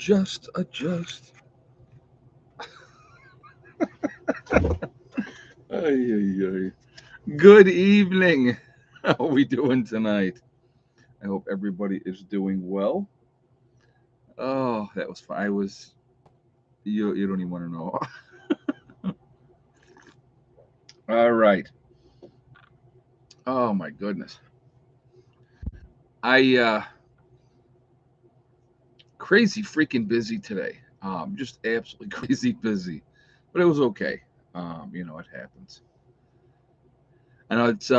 Adjust. Ay, ay, ay. Good evening. How are we doing tonight? I hope everybody is doing well. Oh, that was fun. You don't even want to know. All right. Oh my goodness. I crazy freaking busy today. Just absolutely crazy busy, but it was okay. It happens. I know it's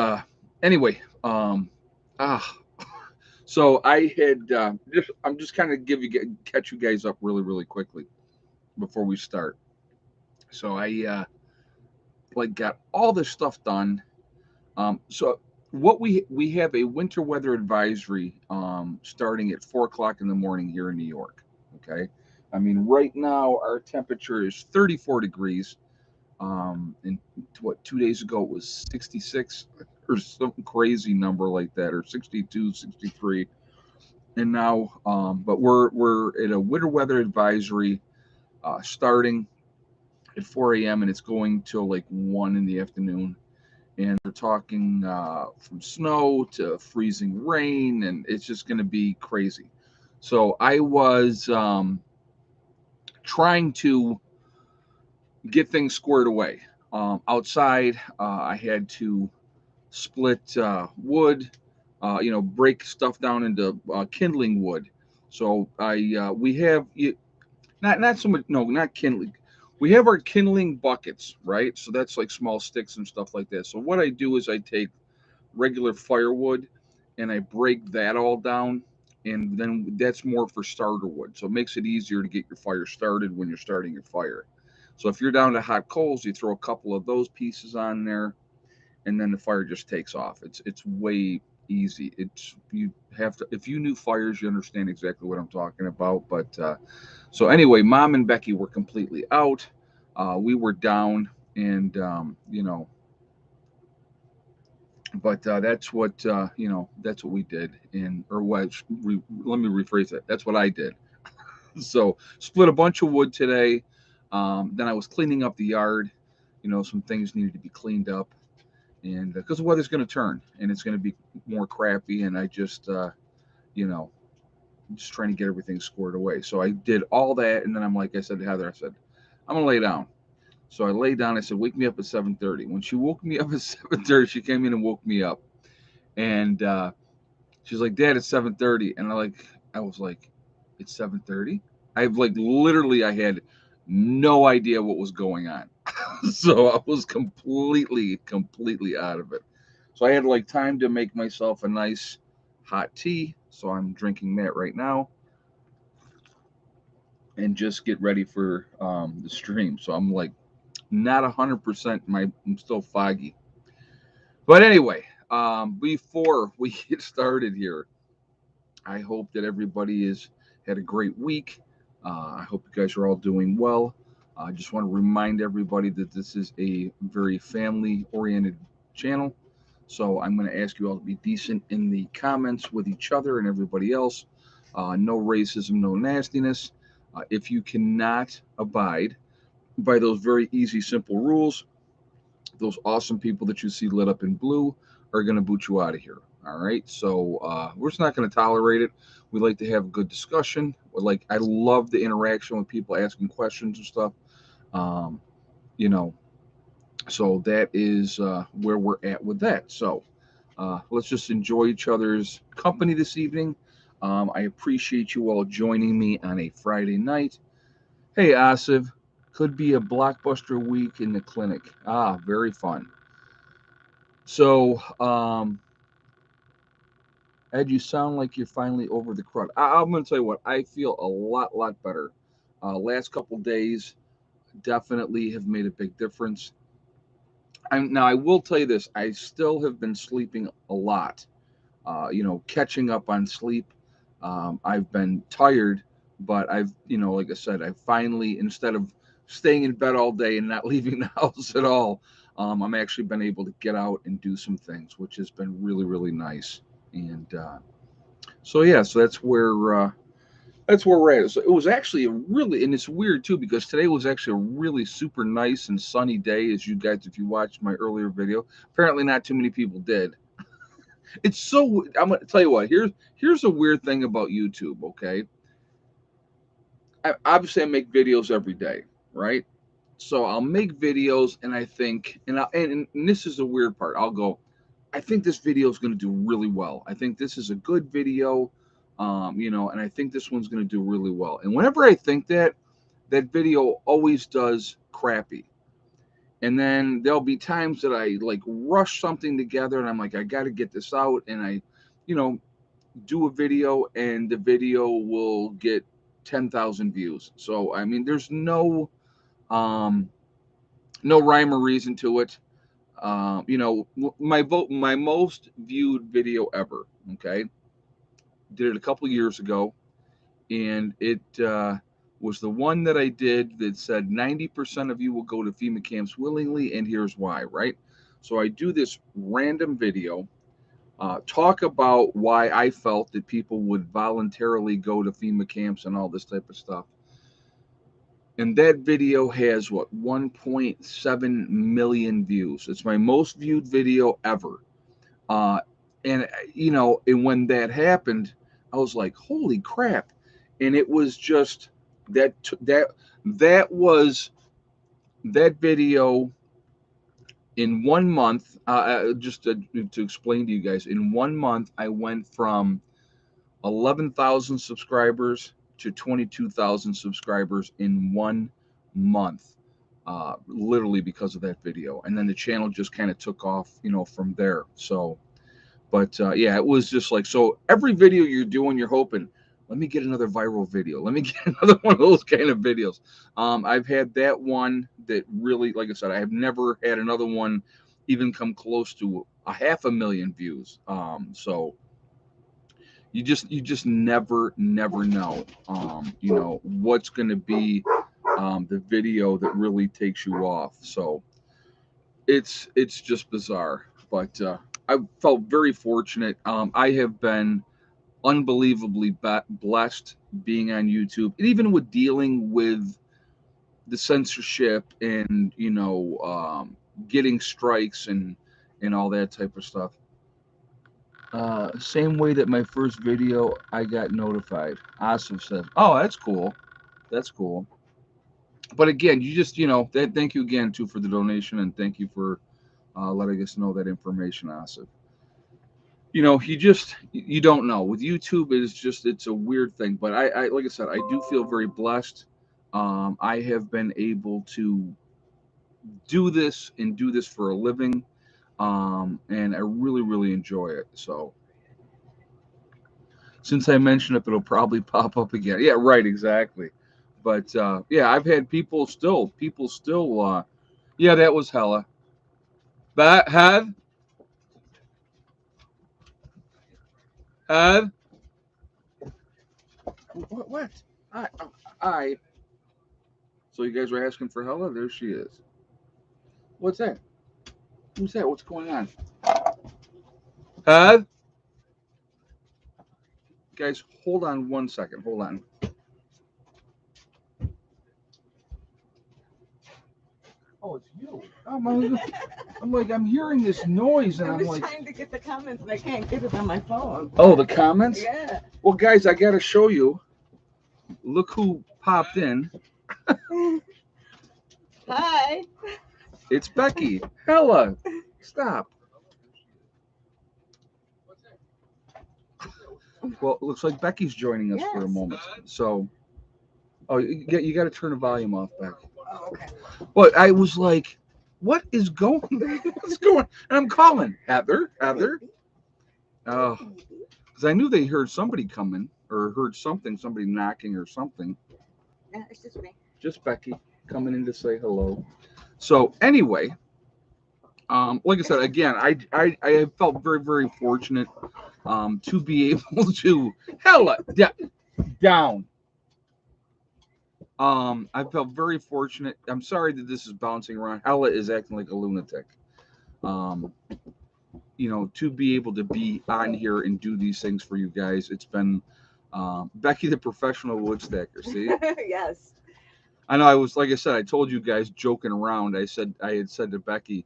anyway. Ah, so I had I'm just kind of catch you guys up really quickly before we start. So I like got all this stuff done. So what we have a winter weather advisory starting at 4 o'clock in the morning here in New York. Okay, I mean right now our temperature is 34 degrees. And what 2 days ago it was 66 or some crazy number like that, or 62, 63. And now, but we're at a winter weather advisory starting at 4 a.m. and it's going till like 1 in the afternoon. And we're talking from snow to freezing rain, and it's just going to be crazy. So I was trying to get things squared away. Outside, I had to split wood, break stuff down into kindling wood. So we have not so much, no, not kindling. We have our kindling buckets, right? So that's like small sticks and stuff like that. So what I do is I take regular firewood and I break that all down, and then that's more for starter wood. So it makes it easier to get your fire started when you're starting your fire. So if you're down to hot coals, you throw a couple of those pieces on there, and then the fire just takes off. It's way easy. It's you have to, if you knew fires, you understand exactly what I'm talking about. But so anyway, Mom and Becky were completely out. We were down, and but that's what we did. And or what? Let me rephrase that. That's what I did. So split a bunch of wood today. Then I was cleaning up the yard. Some things needed to be cleaned up, and because the weather's going to turn and it's going to be more crappy, and I you know just trying to get everything squared away. So I did all that, and then I said to Heather, I said, I'm gonna lay down. So I lay down. I said, wake me up at 7:30. When she woke me up at 7:30, she came in and woke me up, and she's like, Dad, it's 7:30, and I was like, it's 7:30. I've like literally I had no idea what was going on. So I was completely out of it. So I had like time to make myself a nice hot tea. So I'm drinking that right now and just get ready for the stream. So I'm like not 100%. I'm still foggy. But anyway, before we get started here, I hope that everybody has had a great week. I hope you guys are all doing well. I just want to remind everybody that this is a very family oriented channel. So I'm going to ask you all to be decent in the comments with each other and everybody else. No racism, no nastiness. If you cannot abide by those very easy, simple rules, those awesome people that you see lit up in blue are going to boot you out of here. All right. So we're just not going to tolerate it. We like to have a good discussion. I love the interaction with people asking questions and stuff. Um, you know, so that is where we're at with that. So let's just enjoy each other's company this evening. I appreciate you all joining me on a Friday night. Hey, Asif, could be a blockbuster week in the clinic. Ah, very fun. So, Ed, you sound like you're finally over the crud. I'm going to tell you what, I feel a lot better. Last couple days definitely have made a big difference. Now, I will tell you this, I still have been sleeping a lot, catching up on sleep. I've been tired, but like I said, I finally, instead of staying in bed all day and not leaving the house at all, I'm actually been able to get out and do some things, which has been really nice. And so yeah, so that's where we're at. So it was actually a really, and it's weird too because today was actually a really super nice and sunny day. As you guys, if you watched my earlier video, apparently not too many people did. It's so. I'm gonna tell you what. Here's a weird thing about YouTube. Okay, obviously I make videos every day, right? So I'll make videos, and I think, and this is the weird part. I'll go, I think this video is going to do really well. I think this is a good video, and I think this one's going to do really well. And whenever I think that, that video always does crappy. And then there'll be times that I like rush something together, and I'm like, I got to get this out, and I, you know, do a video, and the video will get 10,000 views. So I mean, there's um, no rhyme or reason to it. My most viewed video ever. Okay, did it a couple years ago, and it was the one that I did that said 90% of you will go to FEMA camps willingly, and here's why. Right. So I do this random video, talk about why I felt that people would voluntarily go to FEMA camps and all this type of stuff. And that video has what, 1.7 million views. It's my most viewed video ever. Uh, and when that happened, I was like, "Holy crap!" And it was just that was that video in 1 month. Just to explain to you guys, in 1 month, I went from 11,000 subscribers to 22,000 subscribers in 1 month, literally because of that video. And then the channel just kind of took off, from there. So, but yeah, it was just like, so every video you're doing, you're hoping, let me get another viral video. Let me get another one of those kind of videos. I've had that one that really, like I said, I have never had another one even come close to a 500,000 views. So you just never know, what's going to be the video that really takes you off. So it's just bizarre, but I felt very fortunate. I have been unbelievably blessed being on YouTube, and even with dealing with the censorship and getting strikes and all that type of stuff. Same way that my first video I got notified. Awesome says, "Oh, that's cool. That's cool." But again, thank you again too for the donation, and thank you for letting us know that information, Asif. You don't know with YouTube. It's a weird thing. But I like I said, I do feel very blessed. I have been able to do this for a living, and I really enjoy it. So since I mentioned it, it'll probably pop up again. Yeah, right, exactly. But yeah, I've had people still. Yeah, that was hella. But have what? I I. So you guys were asking for hella. There she is. What's that? Who's that? What's going on? Have guys, hold on 1 second. Hold on. Oh, it's you. I'm like, I'm hearing this noise, and I I'm was like, trying to get the comments and I can't get it on my phone. oh, the comments? Yeah. Well, guys, I got to show you. Look who popped in. Hi. It's Becky. Hella. Stop. Well, it looks like Becky's joining us for a Yes. moment. So, oh, you got to turn the volume off, Becky. Oh, okay. But I was like, what is going? What's going? And I'm calling Heather. Oh, because I knew they heard somebody coming or heard something, somebody knocking or something. Yeah, it's just me. Just Becky coming in to say hello. So anyway, like I said, again, I have felt very fortunate to be able to hella down. I felt very fortunate. I'm sorry that this is bouncing around. Hella is acting like a lunatic. Um, to be able to be on here and do these things for you guys, it's been Becky, the professional wood stacker. See, Yes. I know I was, like I said, I told you guys joking around. I had said to Becky,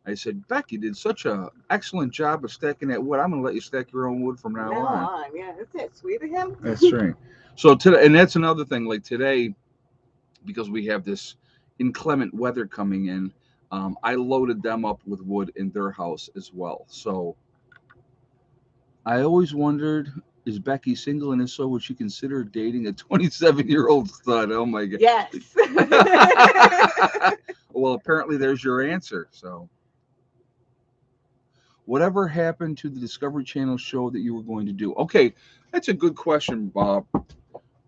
I said, Becky did such a excellent job of stacking that wood. I'm gonna let you stack your own wood from now Now on. on. Yeah. Isn't that sweet of him? That's right. So today, and that's another thing. Like today, because we have this inclement weather coming in, I loaded them up with wood in their house as well. So I always wondered, is Becky single, and if so, would she consider dating a 27-year-old stud? Oh my god. Yes. Well, apparently there's your answer. So, whatever happened to the Discovery Channel show that you were going to do? Okay, that's a good question, Bob.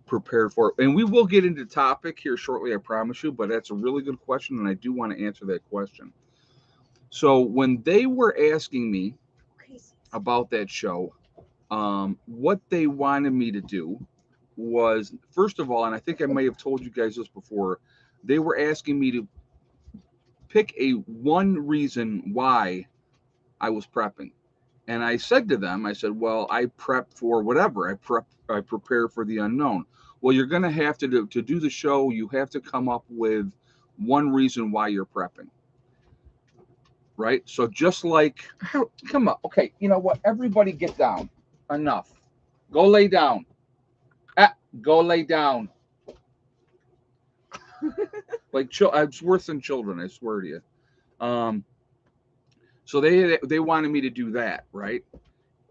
Prepared for it. And we will get into topic here shortly, I promise you, but that's a really good question, and I do want to answer that question. So, when they were asking me about that show, what they wanted me to do was, first of all, and I think I may have told you guys this before, they were asking me to pick a one reason why I was prepping. And I said to them, I said, well, I prep for whatever. I prepare for the unknown. Well, you're going to have to do the show. You have to come up with one reason why you're prepping, right? So just like, come on, okay, you know what? Everybody get down. Enough. Go lay down. Ah, go lay down. Like, it's worse than children. I swear to you. Um, so they wanted me to do that, right?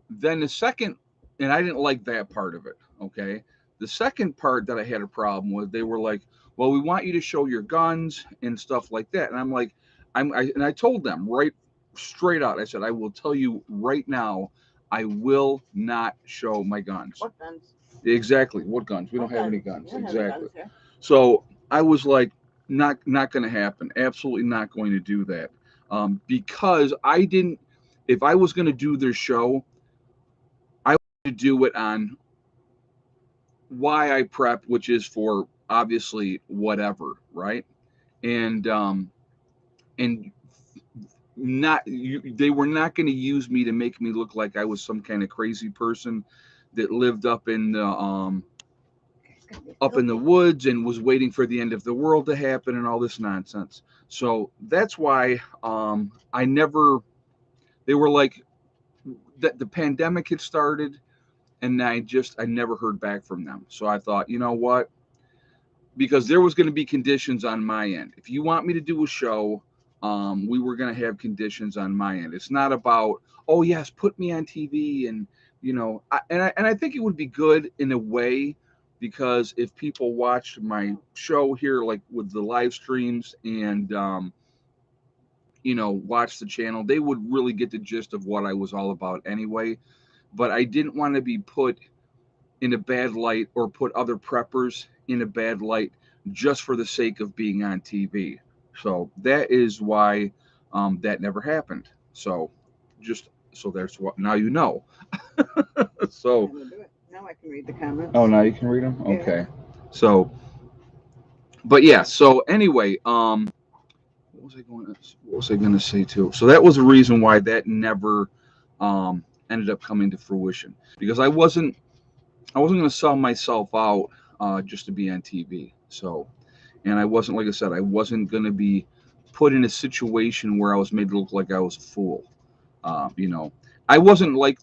Then the second, and I didn't like that part of it. Okay, the second part that I had a problem with, they were like, "Well, we want you to show your guns and stuff like that," and I'm like, and I told them right straight out. I said, "I will tell you right now, I will not show my guns." What guns? Exactly. What guns? We What don't have any guns? guns. We don't have any Exactly. guns here. So I was like, not going to happen. Absolutely not going to do that. Because I didn't. If I was going to do their show, I wanted to do it on why I prep, which is for obviously whatever, right? And not they were not going to use me to make me look like I was some kind of crazy person that lived up in the woods and was waiting for the end of the world to happen and all this nonsense. So that's why I never. They were like that. The pandemic had started, and I never heard back from them. So I thought, you know what? Because there was going to be conditions on my end. If you want me to do a show, we were going to have conditions on my end. It's not about, oh yes, put me on TV, and I think it would be good in a way, because if people watched my show here, like with the live streams, and watch the channel, they would really get the gist of what I was all about anyway. But I didn't want to be put in a bad light, or put other preppers in a bad light, just for the sake of being on TV. So that is why that never happened. So just so there's what now you know. So I'm gonna do it. Now I can read the comments. oh, now you can read them. Yeah. Okay. So, but yeah. So anyway, what was I going to say too? So that was the reason why that never ended up coming to fruition, because I wasn't going to sell myself out just to be on TV. So, and I wasn't, like I said, I wasn't going to be put in a situation where I was made to look like I was a fool. You know, I wasn't like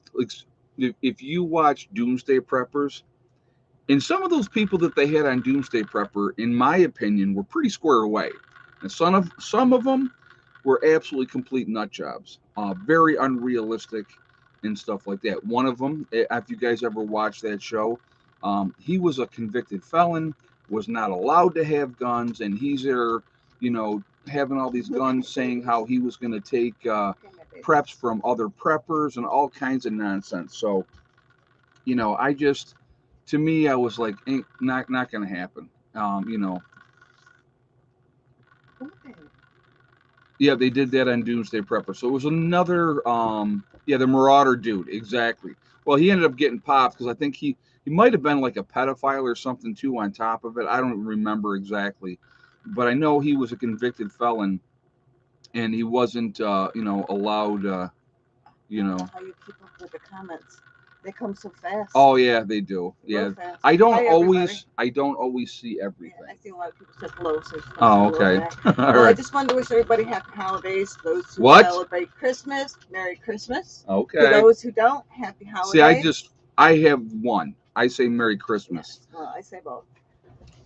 if you watch Doomsday Preppers, and some of those people that they had on Doomsday Prepper, in my opinion, were pretty square away. And some of them were absolutely complete nut jobs, very unrealistic and stuff like that. One of them, if you guys ever watched that show, he was a convicted felon, was not allowed to have guns, and he's there, having all these guns, saying how he was going to take preps from other preppers and all kinds of nonsense. So, I just, to me, I was like, ain't not going to happen. Yeah, they did that on Doomsday Prepper. So it was another, the Marauder dude, exactly. Well, he ended up getting popped because I think he might have been like a pedophile or something too on top of it. I don't remember exactly, but I know he was a convicted felon, and he wasn't, allowed, How you keep up with the comments? They come so fast. Oh yeah, they do. Real Yeah, fast. I don't Hi, always see Yeah, everything. I see a lot of people said hello, so I just want to Oh, say hello okay. back. All Well, I right. just wanted to wish everybody happy holidays. Those who What? celebrate Christmas, Merry Christmas. To Okay. those who don't, Happy Holidays. See, I have one. I say Merry Christmas. Yes, well, I say both.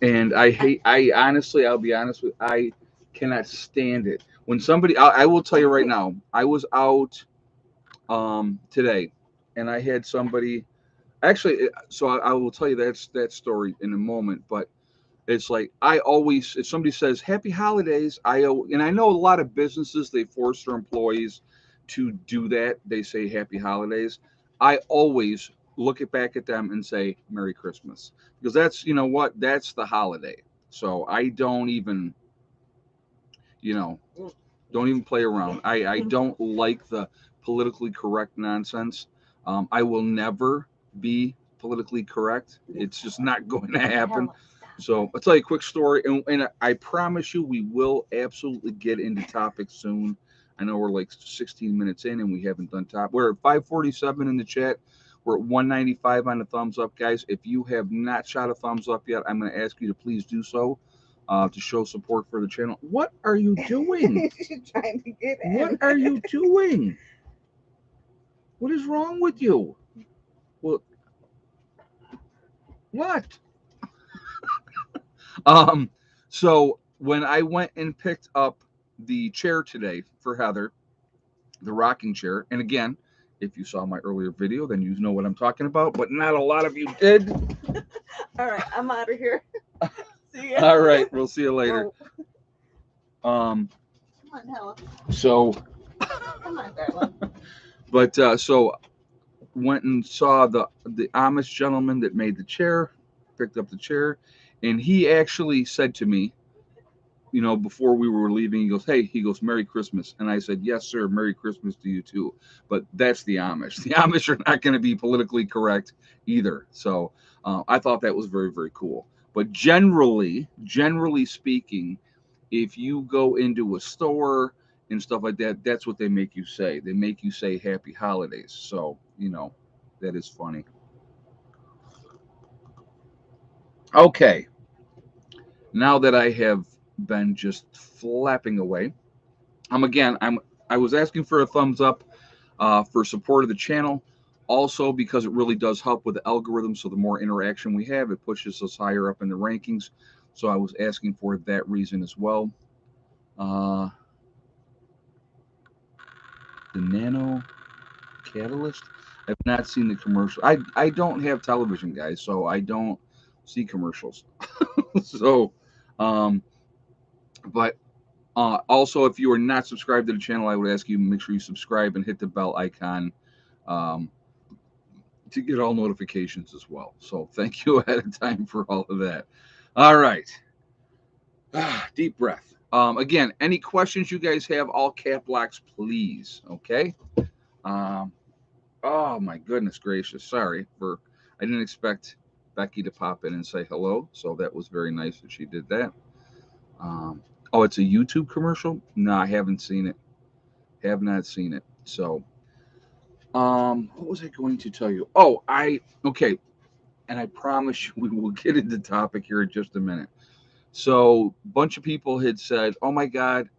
And I honestly, I'll be honest with you, I cannot stand it. When somebody, I will tell you right now, I was out today and I had somebody, actually, so I will tell you that story in a moment, but it's like I always, if somebody says Happy Holidays, and I know a lot of businesses, they force their employees to do that. They say Happy Holidays. I always look it back at them and say Merry Christmas, because that's, you know what, that's the holiday. So I don't even, you know, don't even play around. I don't like the politically correct nonsense. I will never be politically correct. It's just not going to happen. So I'll tell you a quick story, and I promise you we will absolutely get into topics soon. I know we're like 16 minutes in and we haven't done top. We're at 547 in the chat. We're at 195 on the thumbs up, guys. If you have not shot a thumbs up yet, I'm going to ask you to please do so to show support for the channel. What are you doing? She's trying to get in. What are you doing? What is wrong with you? Well, what? So when I went and picked up the chair today for Heather, the rocking chair, and again, if you saw my earlier video, then you know what I'm talking about, but not a lot of you did. All right, I'm out of here. See ya. All right, we'll see you later. Come on, Helen. So, Come on, darling. but so went and saw the Amish gentleman that made the chair, picked up the chair, and he actually said to me, you know, before we were leaving, he goes, "Hey," he goes, "Merry Christmas." And I said, "Yes, sir. Merry Christmas to you too." But that's the Amish. The Amish are not going to be politically correct either. So I thought that was very, very cool. But generally speaking, if you go into a store and stuff like that, that's what they make you say. They make you say Happy Holidays. So, you know, that is funny. Okay. Now that I have been just flapping away, I was asking for a thumbs up for support of the channel. Also, because it really does help with the algorithm. So the more interaction we have, it pushes us higher up in the rankings. So I was asking for that reason as well. The Nano Catalyst. I've not seen the commercial. I don't have television, guys, so I don't see commercials. So, but also, if you are not subscribed to the channel, I would ask you to make sure you subscribe and hit the bell icon um, to get all notifications as well. So thank you ahead of time for all of that. All right. Deep breath. Again, any questions you guys have, all cap locks, please. Okay. Um, oh my goodness gracious. Sorry for, I didn't expect Becky to pop in and say hello. So that was very nice that she did that. Oh, it's a YouTube commercial? No, I haven't seen it. Have not seen it. So, what was I going to tell you? Oh, okay, and I promise you we will get into the topic here in just a minute. So, a bunch of people had said, "Oh my God,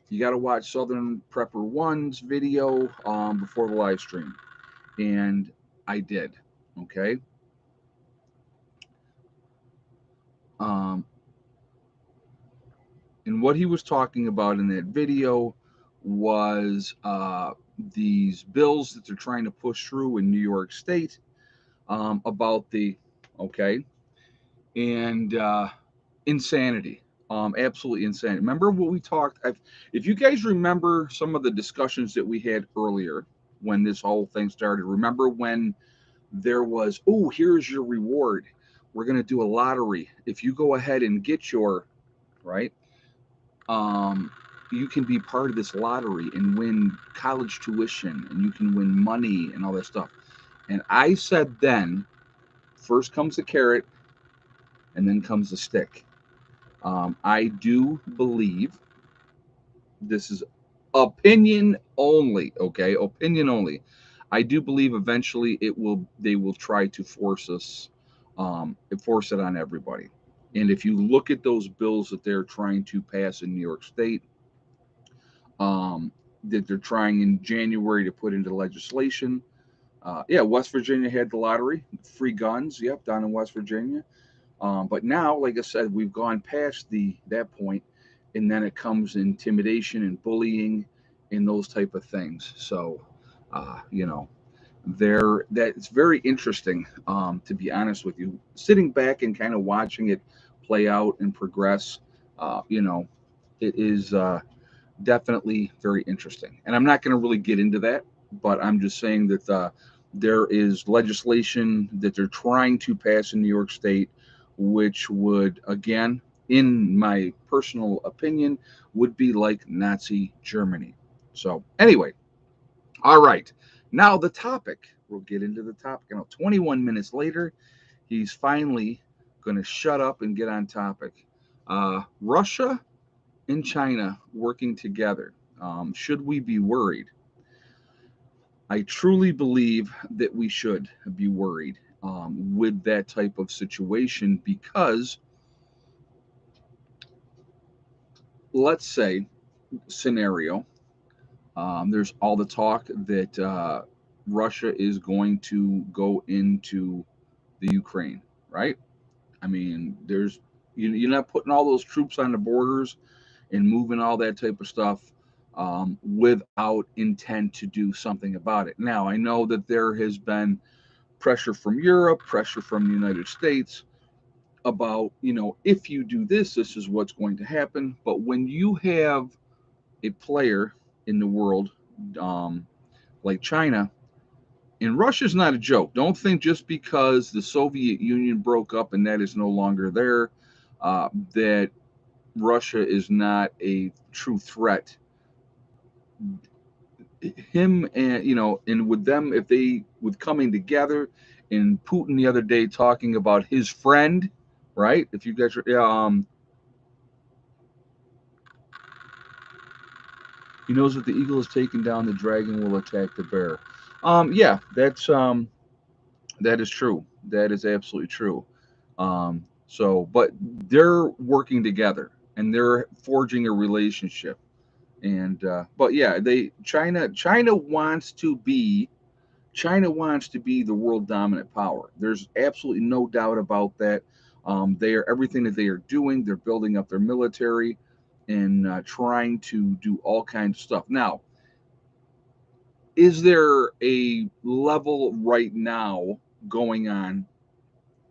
you got to watch Southern Prepper One's video before the live stream," and I did. Okay. Um, and what he was talking about in that video was these bills that they're trying to push through in New York State about the okay and insanity, absolutely insanity. Remember what we talked? If you guys remember some of the discussions that we had earlier when this whole thing started, remember when there was, oh, here's your reward. We're going to do a lottery. If you go ahead and get your right, you can be part of this lottery and win college tuition and you can win money and all that stuff. And I said then, first comes the carrot and then comes the stick. I do believe this is opinion only, okay? Opinion only. I do believe eventually they will try to force it on everybody. And if you look at those bills that they're trying to pass in New York State, um, that they're trying in January to put into legislation. Yeah, West Virginia had the lottery, free guns. Yep, down in West Virginia. But now, like I said, we've gone past the that point, and then it comes intimidation and bullying and those type of things. So, you know, there that it's very interesting. To be honest with you, sitting back and kind of watching it play out and progress. You know, it is. Definitely very interesting. And I'm not going to really get into that, but I'm just saying that there is legislation that they're trying to pass in New York State, which would, again, in my personal opinion, would be like Nazi Germany. So, anyway, all right. Now, the topic. We'll get into the topic. 21 minutes later, he's finally going to shut up and get on topic. Russia and China working together. Should we be worried? I truly believe that we should be worried with that type of situation because, let's say, scenario, there's all the talk that Russia is going to go into the Ukraine, right? I mean, you're not putting all those troops on the borders and moving all that type of stuff without intent to do something about it. Now, I know that there has been pressure from Europe, pressure from the United States about, if you do this, this is what's going to happen. But when you have a player in the world um, like China, and Russia's not a joke. Don't think just because the Soviet Union broke up and that is no longer there, that Russia is not a true threat. Him and and with them, if they with coming together, and Putin the other day talking about his friend, right? If you guys are, yeah, he knows that the eagle is taken down, the dragon will attack the bear. Yeah, that is true. That is absolutely true. So, but they're working together and they're forging a relationship. And but yeah, they China wants to be the world dominant power. There's absolutely no doubt about that. They are everything that they are doing. They're building up their military and trying to do all kinds of stuff. Now, is there a level right now going on?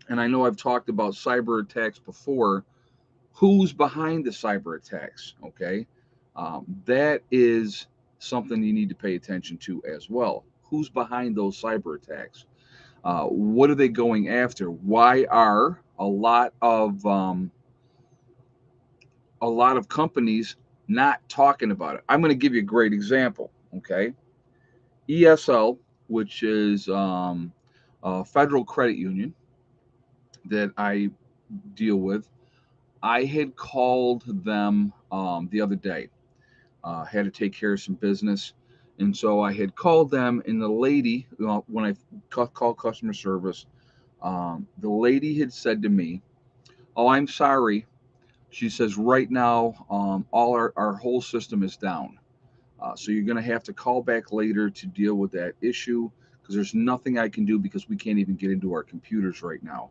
And I know I've talked about cyber attacks before. Who's behind the cyber attacks? Okay, that is something you need to pay attention to as well. Who's behind those cyber attacks? What are they going after? Why are a lot of companies not talking about it? I'm going to give you a great example. Okay, ESL, which is a federal credit union that I deal with, I had called them the other day. Had to take care of some business, and so I had called them. And the lady, when I called customer service, the lady had said to me, "Oh, I'm sorry." She says, "Right now, all our whole system is down. So you're going to have to call back later to deal with that issue because there's nothing I can do because we can't even get into our computers right now."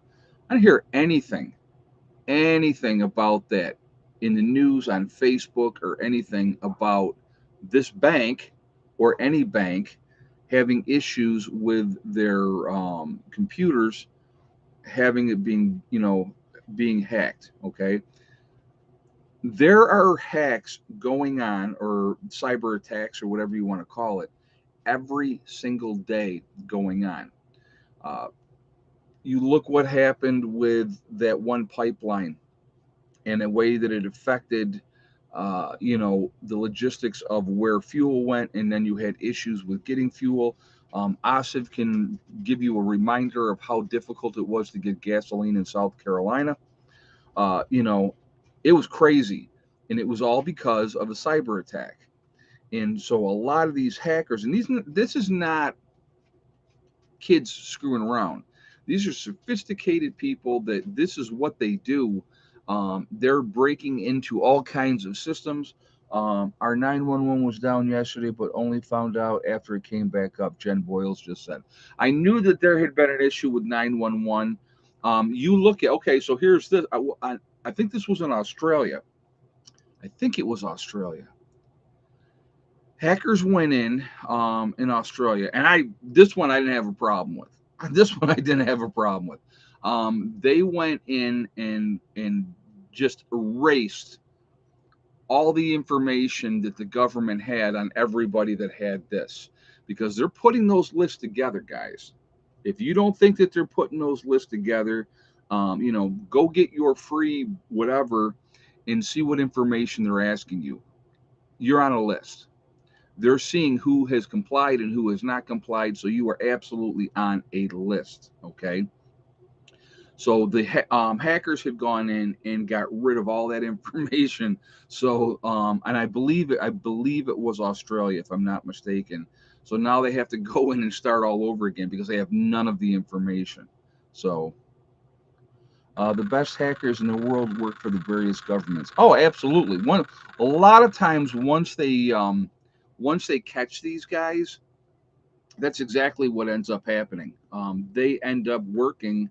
I didn't hear anything about that in the news on Facebook or anything about this bank or any bank having issues with their computers, having it being hacked. Okay, there are hacks going on, or cyber attacks, or whatever you want to call it, every single day going on. Uh, you look what happened with that one pipeline and a way that it affected, the logistics of where fuel went, and then you had issues with getting fuel. Asif can give you a reminder of how difficult it was to get gasoline in South Carolina. Uh, you know, it was crazy, and it was all because of a cyber attack. And so a lot of these hackers, and this is not kids screwing around. These are sophisticated people that this is what they do. They're breaking into all kinds of systems. Our 911 was down yesterday, but only found out after it came back up. Jen Boyles just said. I knew that there had been an issue with 911. You look at, okay, so here's this. I think this was in Australia. I think it was Australia. Hackers went in Australia, and this one I didn't have a problem with. This one I didn't have a problem with. They went in and just erased all the information that the government had on everybody that had this, because they're putting those lists together, guys. If you don't think that they're putting those lists together, go get your free whatever and see what information they're asking you. You're on a list. They're seeing who has complied and who has not complied, so you are absolutely on a list. Okay. So the hackers had gone in and got rid of all that information. So and I believe it was Australia, if I'm not mistaken. So now they have to go in and start all over again because they have none of the information. So the best hackers in the world work for the various governments. Oh, absolutely. A lot of times once they catch these guys, that's exactly what ends up happening. They end up working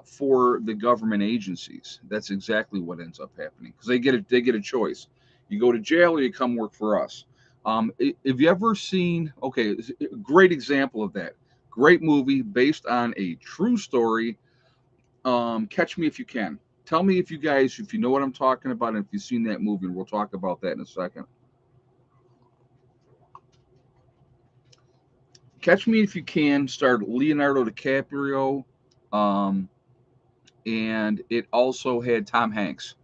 for the government agencies. That's exactly what ends up happening because they get a choice. You go to jail or you come work for us. Have you ever seen? Okay, a great example of that. Great movie based on a true story. Catch Me If You Can. Tell me if you know what I'm talking about, and if you've seen that movie, and we'll talk about that in a second. Catch Me If You Can starred Leonardo DiCaprio, um, and it also had Tom Hanks.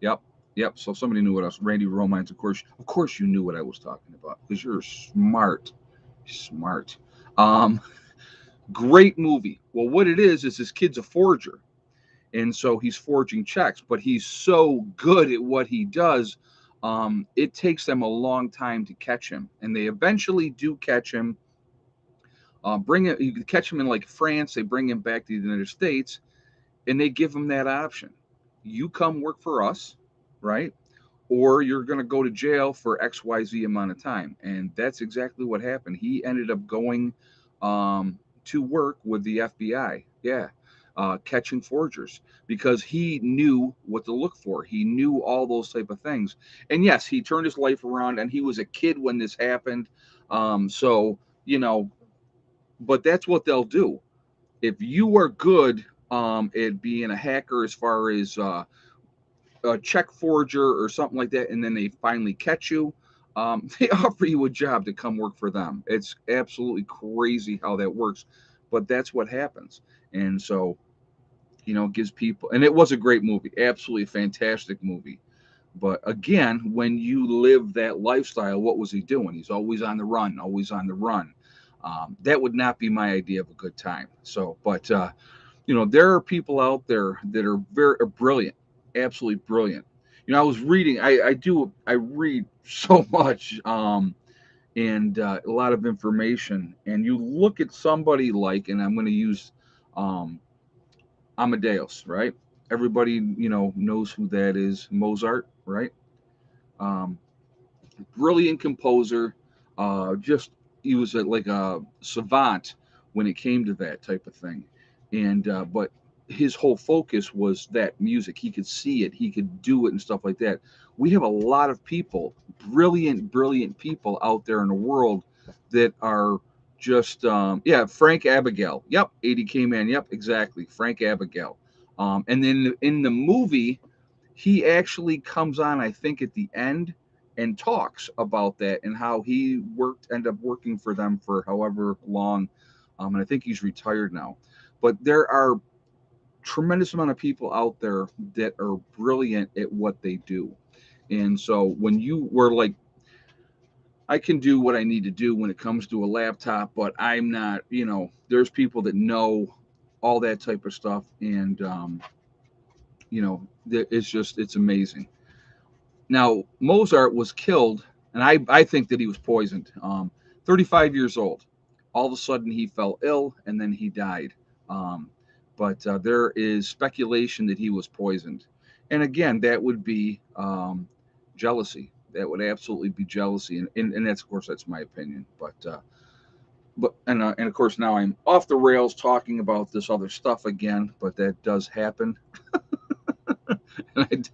Yep, yep. So somebody knew what else. Randy Romines, of course, you knew what I was talking about because you're smart, smart. Um, Great movie. Well, what it is this kid's a forger, and so he's forging checks, but he's so good at what he does. It takes them a long time to catch him, and they eventually do catch him. Bring it, you catch him in like France. They bring him back to the United States, and they give him that option. You come work for us, right? Or you're going to go to jail for XYZ amount of time. And that's exactly what happened. He ended up going to work with the FBI. Yeah. Catching forgers because he knew what to look for. He knew all those type of things. And yes, he turned his life around and he was a kid when this happened. So, you know, but that's what they'll do. If you are good at being a hacker as far as a check forger or something like that, and then they finally catch you, they offer you a job to come work for them. It's absolutely crazy how that works, but that's what happens. And so, it gives people, and it was a great movie, absolutely fantastic movie. But again, when you live that lifestyle, what was he doing? He's always on the run, always on the run. That would not be my idea of a good time. So, but there are people out there that are very brilliant, absolutely brilliant. I was reading. I read so much, and a lot of information. And you look at somebody like, and I'm going to use um, Amadeus, right? Everybody knows who that is. Mozart, right? Um, Brilliant composer. Just he was like a savant when it came to that type of thing, and but his whole focus was that music. He could see it, he could do it, and stuff like that. We have a lot of people, brilliant, brilliant people out there in the world that are just yeah. Frank Abagnale. Yep, 80K man. Yep, exactly. Frank Abagnale. And then in the movie he actually comes on, I think, at the end and talks about that and how he ended up working for them for however long. And I think he's retired now. But there are tremendous amount of people out there that are brilliant at what they do. And so when you were like, I can do what I need to do when it comes to a laptop, but I'm not, there's people that know all that type of stuff. And, it's amazing. Now, Mozart was killed, and I think that he was poisoned. 35 years old. all of a sudden he fell ill and then he died. Um, but there is speculation that he was poisoned. And again, that would be jealousy. That would absolutely be jealousy. And that's, of course, that's my opinion. And of course, now I'm off the rails talking about this other stuff again, but that does happen. And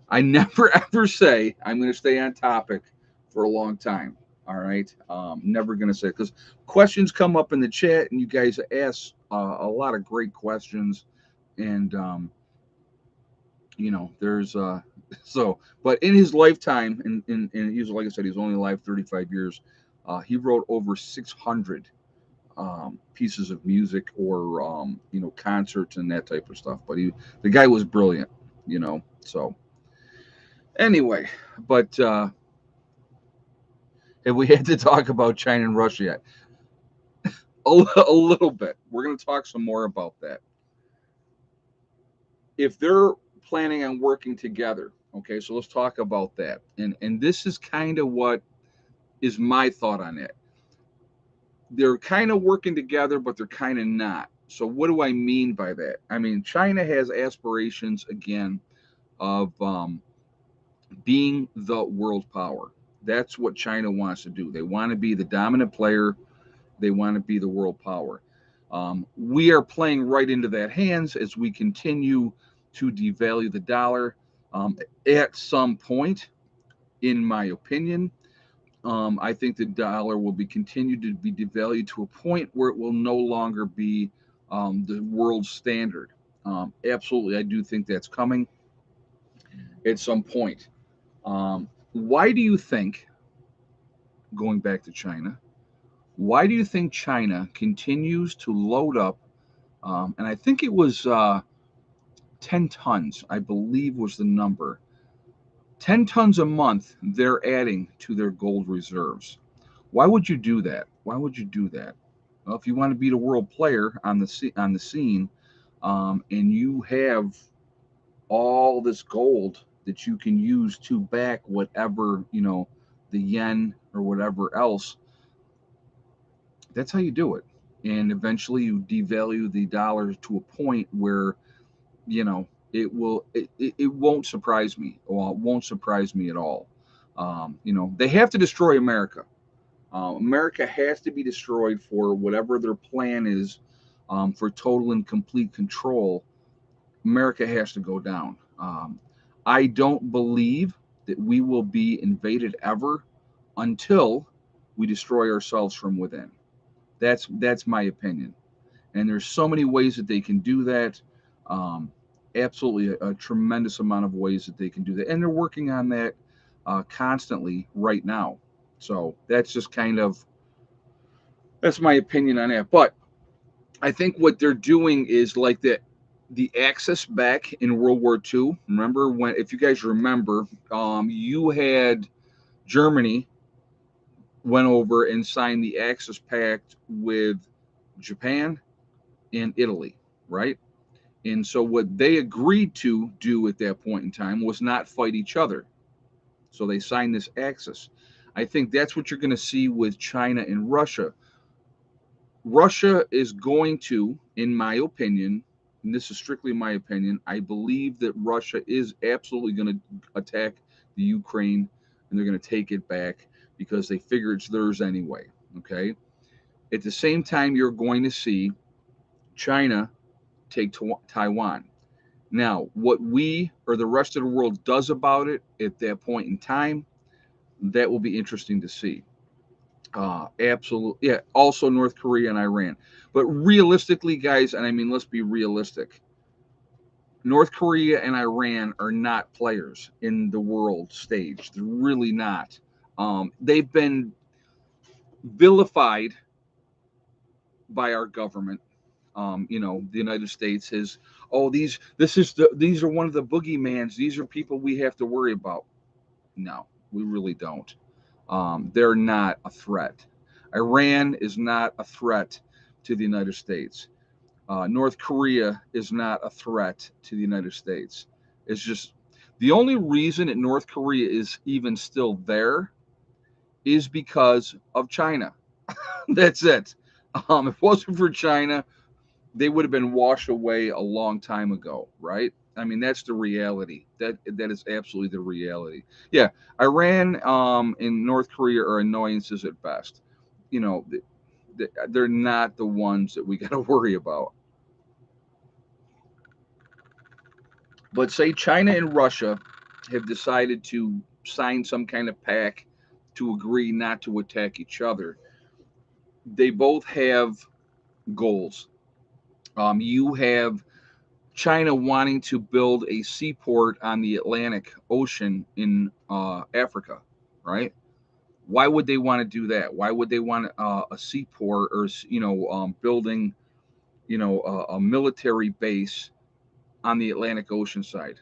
I never ever say I'm going to stay on topic for a long time. All right, never going to say, because questions come up in the chat, and you guys ask a lot of great questions, and there's so. But in his lifetime, and he was, like I said, he was only alive 35 years. He wrote over 600 pieces of music, or concerts and that type of stuff. But the guy was brilliant, So anyway, but if we had to talk about China and Russia yet, a little bit, we're going to talk some more about that. If they're planning on working together, okay, so let's talk about that. And this is kind of what is my thought on it. They're kind of working together, but they're kind of not. So what do I mean by that? I mean, China has aspirations again of being the world power. That's what China wants to do. They want to be the dominant player. They want to be the world power. We are playing right into that hands as we continue to devalue the dollar. At some point, in my opinion, I think the dollar will be continued to be devalued to a point where it will no longer be the world standard. Absolutely, I do think that's coming at some point. Why do you think, going back to China, why do you think China continues to load up? And I think it was 10 tons, I believe was the number. 10 tons a month they're adding to their gold reserves. Why would you do that? Why would you do that? Well, if you want to be the world player on the scene, and you have all this gold that you can use to back whatever, the yen or whatever else, that's how you do it. And eventually you devalue the dollar to a point where, it won't surprise me. Well, it won't surprise me at all. They have to destroy America. America has to be destroyed for whatever their plan is, for total and complete control. America has to go down. I don't believe that we will be invaded ever until we destroy ourselves from within. That's my opinion. And there's so many ways that they can do that. Um, Absolutely a tremendous amount of ways that they can do that, and they're working on that constantly right now. So that's my opinion on that. But I think what they're doing is like the Axis back in World War II. Remember when, if you guys remember, you had Germany went over and signed the Axis Pact with Japan and Italy, right? And so what they agreed to do at that point in time was not fight each other. So they signed this Axis. I think that's what you're going to see with China and Russia. Russia is going to, in my opinion, and this is strictly my opinion, I believe that Russia is absolutely going to attack the Ukraine, and they're going to take it back because they figure it's theirs anyway. Okay. At the same time, you're going to see China take Taiwan. Now, what we or the rest of the world does about it at that point in time, that will be interesting to see. Absolutely. Yeah. Also, North Korea and Iran. But realistically, guys, and I mean, let's be realistic. North Korea and Iran are not players in the world stage. They're really not. They've been vilified by our government. The United States is, oh, these are one of the boogeymans. These are people we have to worry about. No, we really don't. They're not a threat. Iran is not a threat to the United States. North Korea is not a threat to the United States. It's just the only reason that North Korea is even still there is because of China. That's it. If it wasn't for China, they would have been washed away a long time ago, right? I mean, that's the reality. That is absolutely the reality. Yeah, Iran and North Korea are annoyances at best. You know, they're not the ones that we got to worry about. But say China and Russia have decided to sign some kind of pact to agree not to attack each other. They both have goals. You have China wanting to build a seaport on the Atlantic Ocean in Africa, right? Why would they want to do that? Why would they want a seaport or building a military base on the Atlantic Ocean side?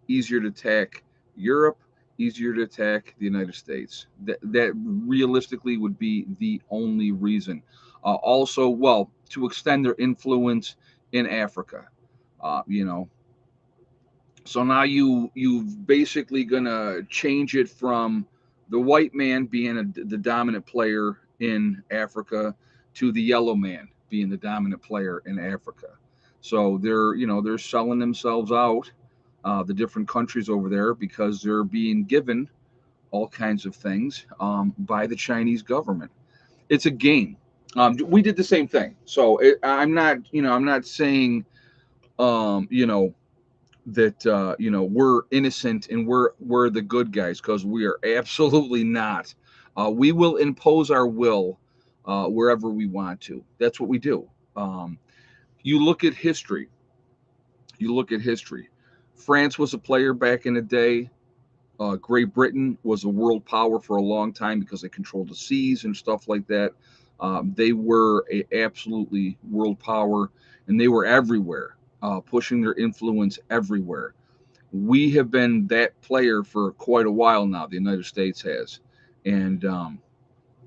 Easier to attack Europe, easier to attack the United States. That realistically would be the only reason. Also, well, to extend their influence in Africa. Uh, you know, so now you've basically gonna change it from the white man being the dominant player in Africa to the yellow man being the dominant player in Africa. So they're selling themselves out, the different countries over there, because they're being given all kinds of things by the Chinese government. It's a game. We did the same thing. So I'm not saying um, you know that we're innocent and we're the good guys, because we are absolutely not. We will impose our will wherever we want to. That's what we do. um, you look at history. You look at history. France was a player back in the day. Great Britain was a world power for a long time because they controlled the seas and stuff like that. They were a absolutely world power, and they were everywhere, pushing their influence everywhere. We have been that player for quite a while now. The United States has, and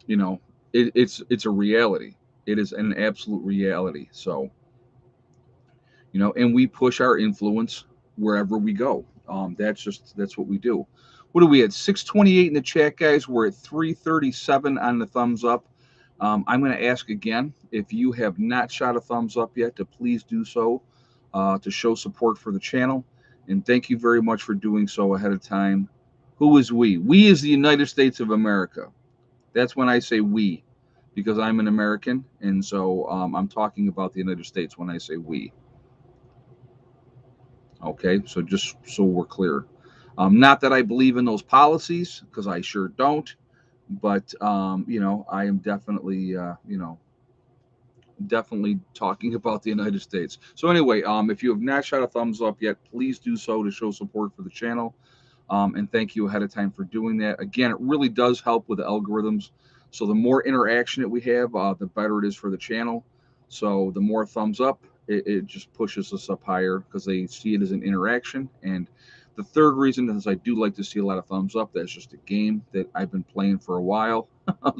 you know, it's a reality. It is an absolute reality. So and we push our influence wherever we go. That's what we do. What are we at? 628 in the chat, guys. We're at 337 on the thumbs up. I'm going to ask again, if you have not shot a thumbs up yet, to please do so, to show support for the channel. And thank you very much for doing so ahead of time. Who is we? We is the United States of America. That's when I say we, because I'm an American, and so I'm talking about the United States when I say we. Okay, so just so we're clear. Not that I believe in those policies, because I sure don't, but I am definitely talking about the United States. So anyway, if you have not shot a thumbs up yet, please do so to show support for the channel. And thank you ahead of time for doing that. Again, it really does help with the algorithms. So the more interaction that we have, the better it is for the channel. So the more thumbs up, it just pushes us up higher, because they see it as an interaction. And the third reason is I do like to see a lot of thumbs up. That's just a game that I've been playing for a while.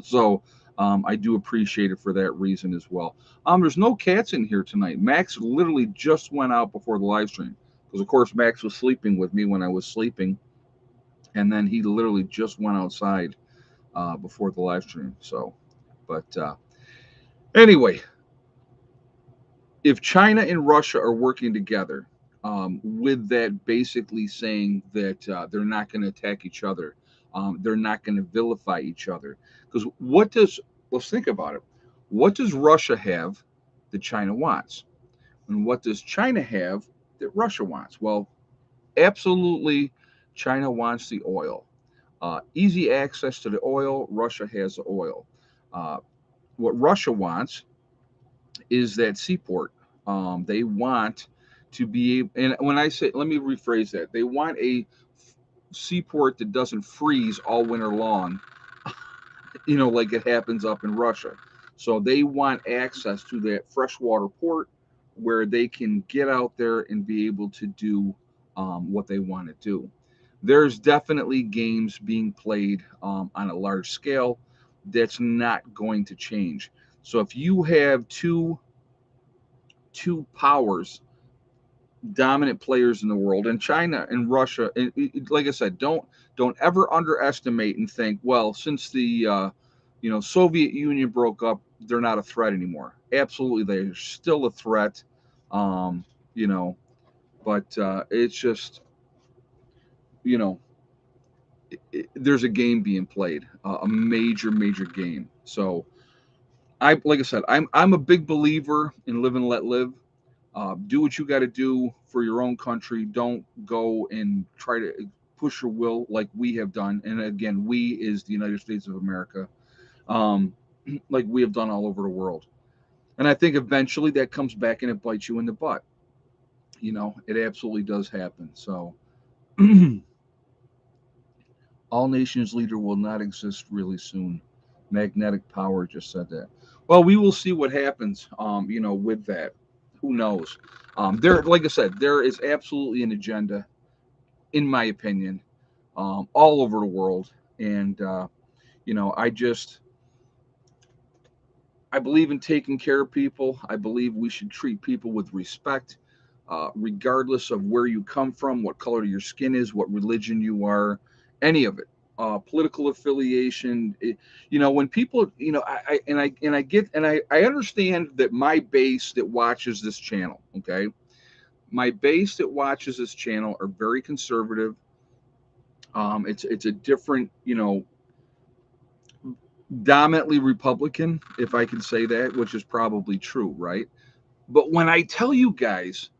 So I do appreciate it for that reason as well. There's no cats in here tonight. Max literally just went out before the live stream, because of course Max was sleeping with me when I was sleeping, and then he literally just went outside before the live stream. So, but anyway, if China and Russia are working together, with that basically saying that they're not going to attack each other, they're not going to vilify each other. Because let's think about it. What does Russia have that China wants? And what does China have that Russia wants? Well, absolutely, China wants the oil. Easy access to the oil. Russia has the oil. Uh, what Russia wants is that seaport. They want to be, and when I say, let me rephrase that. They want a seaport that doesn't freeze all winter long, like it happens up in Russia. So they want access to that freshwater port where they can get out there and be able to do what they want to do. There's definitely games being played on a large scale. That's not going to change. So if you have two powers, dominant players in the world, and China and Russia, like I said, don't ever underestimate and think, well, since Soviet Union broke up. They're not a threat anymore. Absolutely, they're still a threat. Um, you know, but it's just, you know, there's a game being played, a major, major game. So like I said, I'm a big believer in live and let live. Do what you got to do for your own country. Don't go and try to push your will like we have done. And again, we is the United States of America, um, like we have done all over the world. And I think eventually that comes back and it bites you in the butt. It absolutely does happen. So, all nations leader will not exist really soon. Magnetic power just said that. Well, we will see what happens. With that, who knows? Like I said, there is absolutely an agenda, in my opinion, all over the world, and I believe in taking care of people. I believe we should treat people with respect, regardless of where you come from, what color your skin is, what religion you are, any of it. Political affiliation. When people, I get and I understand that my base that watches this channel, okay, my base that watches this channel are very conservative. It's a different, dominantly Republican, if I can say that, which is probably true, right? But when I tell you guys,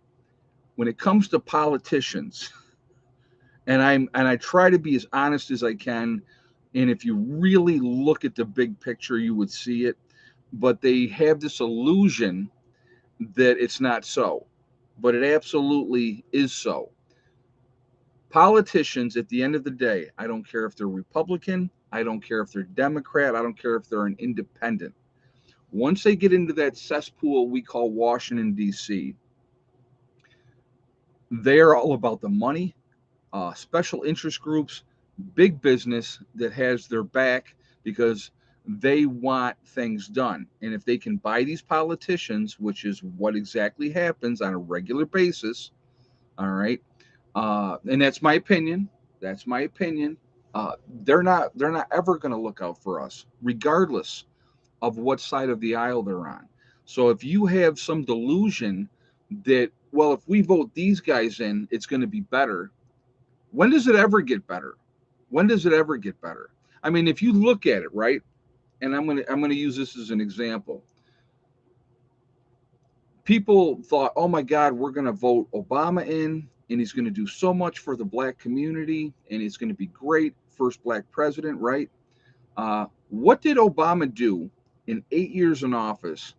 when it comes to politicians, and I try to be as honest as I can, and if you really look at the big picture, you would see it. But they have this illusion that it's not so, but it absolutely is so. Politicians, at the end of the day, I don't care if they're Republican, I don't care if they're Democrat, I don't care if they're an independent. Once they get into that cesspool we call Washington, D.C., they're all about the money, special interest groups, big business that has their back because they want things done. And if they can buy these politicians, which is what exactly happens on a regular basis, all right, and that's my opinion. That's my opinion. They're not ever going to look out for us, regardless of what side of the aisle they're on. So if you have some delusion that, well, if we vote these guys in, it's going to be better. When does it ever get better? When does it ever get better? I mean, if you look at it, right? And I'm gonna use this as an example. People thought, oh my God, we're gonna vote Obama in, and he's gonna do so much for the black community, and it's gonna be great, first black president, right? What did Obama do in 8 years in office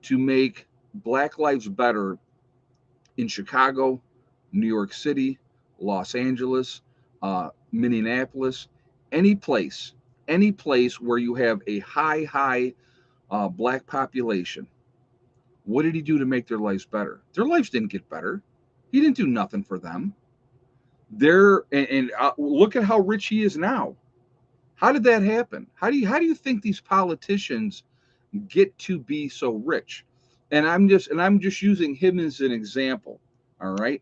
to make black lives better in Chicago, New York City, Los Angeles, Minneapolis, any place, any place where you have a high black population? What did he do to make their lives better? Their lives didn't get better. He didn't do nothing for them. Look at how rich he is now. How did that happen? How do you think these politicians get to be so rich? And I'm just using him as an example. All right.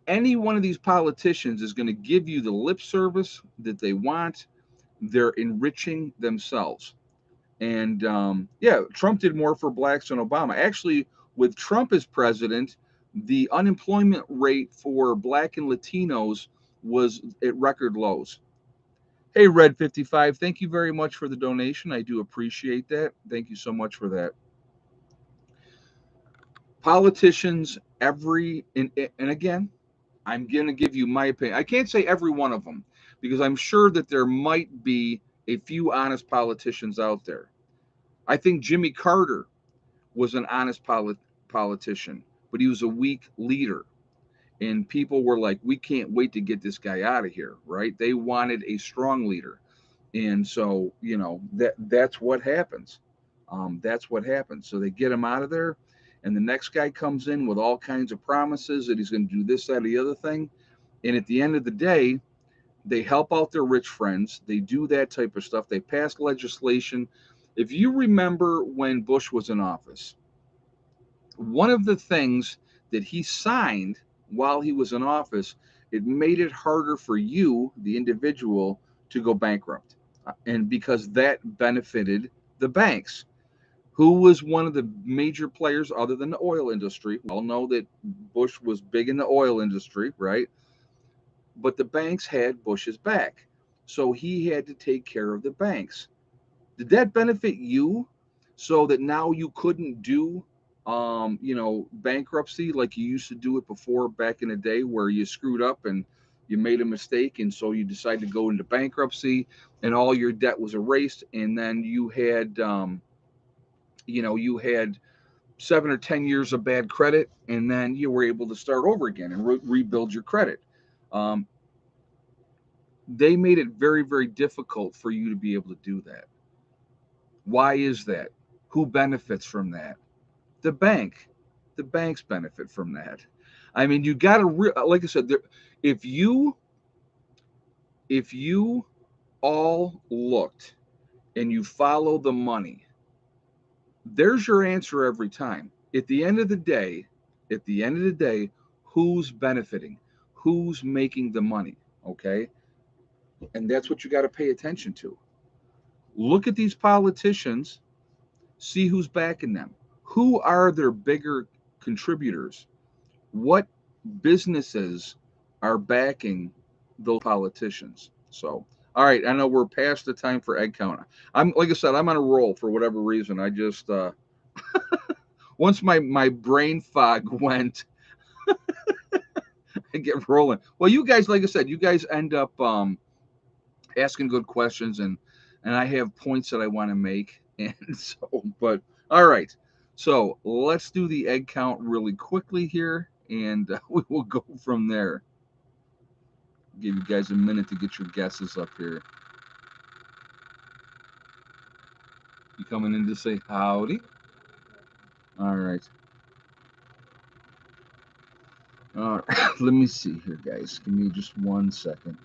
Any one of these politicians is going to give you the lip service that they want. They're enriching themselves. And yeah, Trump did more for blacks than Obama. Actually, with Trump as president, the unemployment rate for black and Latinos was at record lows. Hey, Red 55, thank you very much for the donation. I do appreciate that. Thank you so much for that. Politicians, and again, I'm going to give you my opinion. I can't say every one of them because I'm sure that there might be a few honest politicians out there. I think Jimmy Carter was an honest politician, but he was a weak leader. And people were like, we can't wait to get this guy out of here, right? They wanted a strong leader. And so, that's what happens. That's what happens. So they get him out of there, and the next guy comes in with all kinds of promises that he's going to do this, that, or the other thing. And at the end of the day, they help out their rich friends. They do that type of stuff. They pass legislation. If you remember when Bush was in office, one of the things that he signed while he was in office, it made it harder for you, the individual, to go bankrupt. and because that benefited the banks. Who was one of the major players other than the oil industry? We all know that Bush was big in the oil industry, right? But the banks had Bush's back. So he had to take care of the banks. Did that benefit you so that now you couldn't do bankruptcy like you used to do it before back in the day where you screwed up and you made a mistake and so you decided to go into bankruptcy and all your debt was erased and then you had 7 or 10 years of bad credit, and then you were able to start over again and rebuild your credit. Um, they made it very, very difficult for you to be able to do that. Why is that? Who benefits from that? The bank. The banks benefit from that. I mean, you got to, like I said, if you if you all looked and you follow the money, there's your answer every time. At the end of the day, at the end of the day, who's benefiting? Who's making the money? Okay? And that's what you got to pay attention to. Look at these politicians, see who's backing them. Who are their bigger contributors? What businesses are backing those politicians? So, all right, I know we're past the time for egg count. I'm like I said, I'm on a roll for whatever reason. I just once my brain fog went, I get rolling. Well, you guys, like I said, you guys end up asking good questions, and I have points that I want to make, and so, but all right. So let's do the egg count really quickly here, and we will go from there. Give you guys a minute to get your guesses up here. You coming in to say howdy? All right. All right. Let me see here, guys. Give me just 1 second.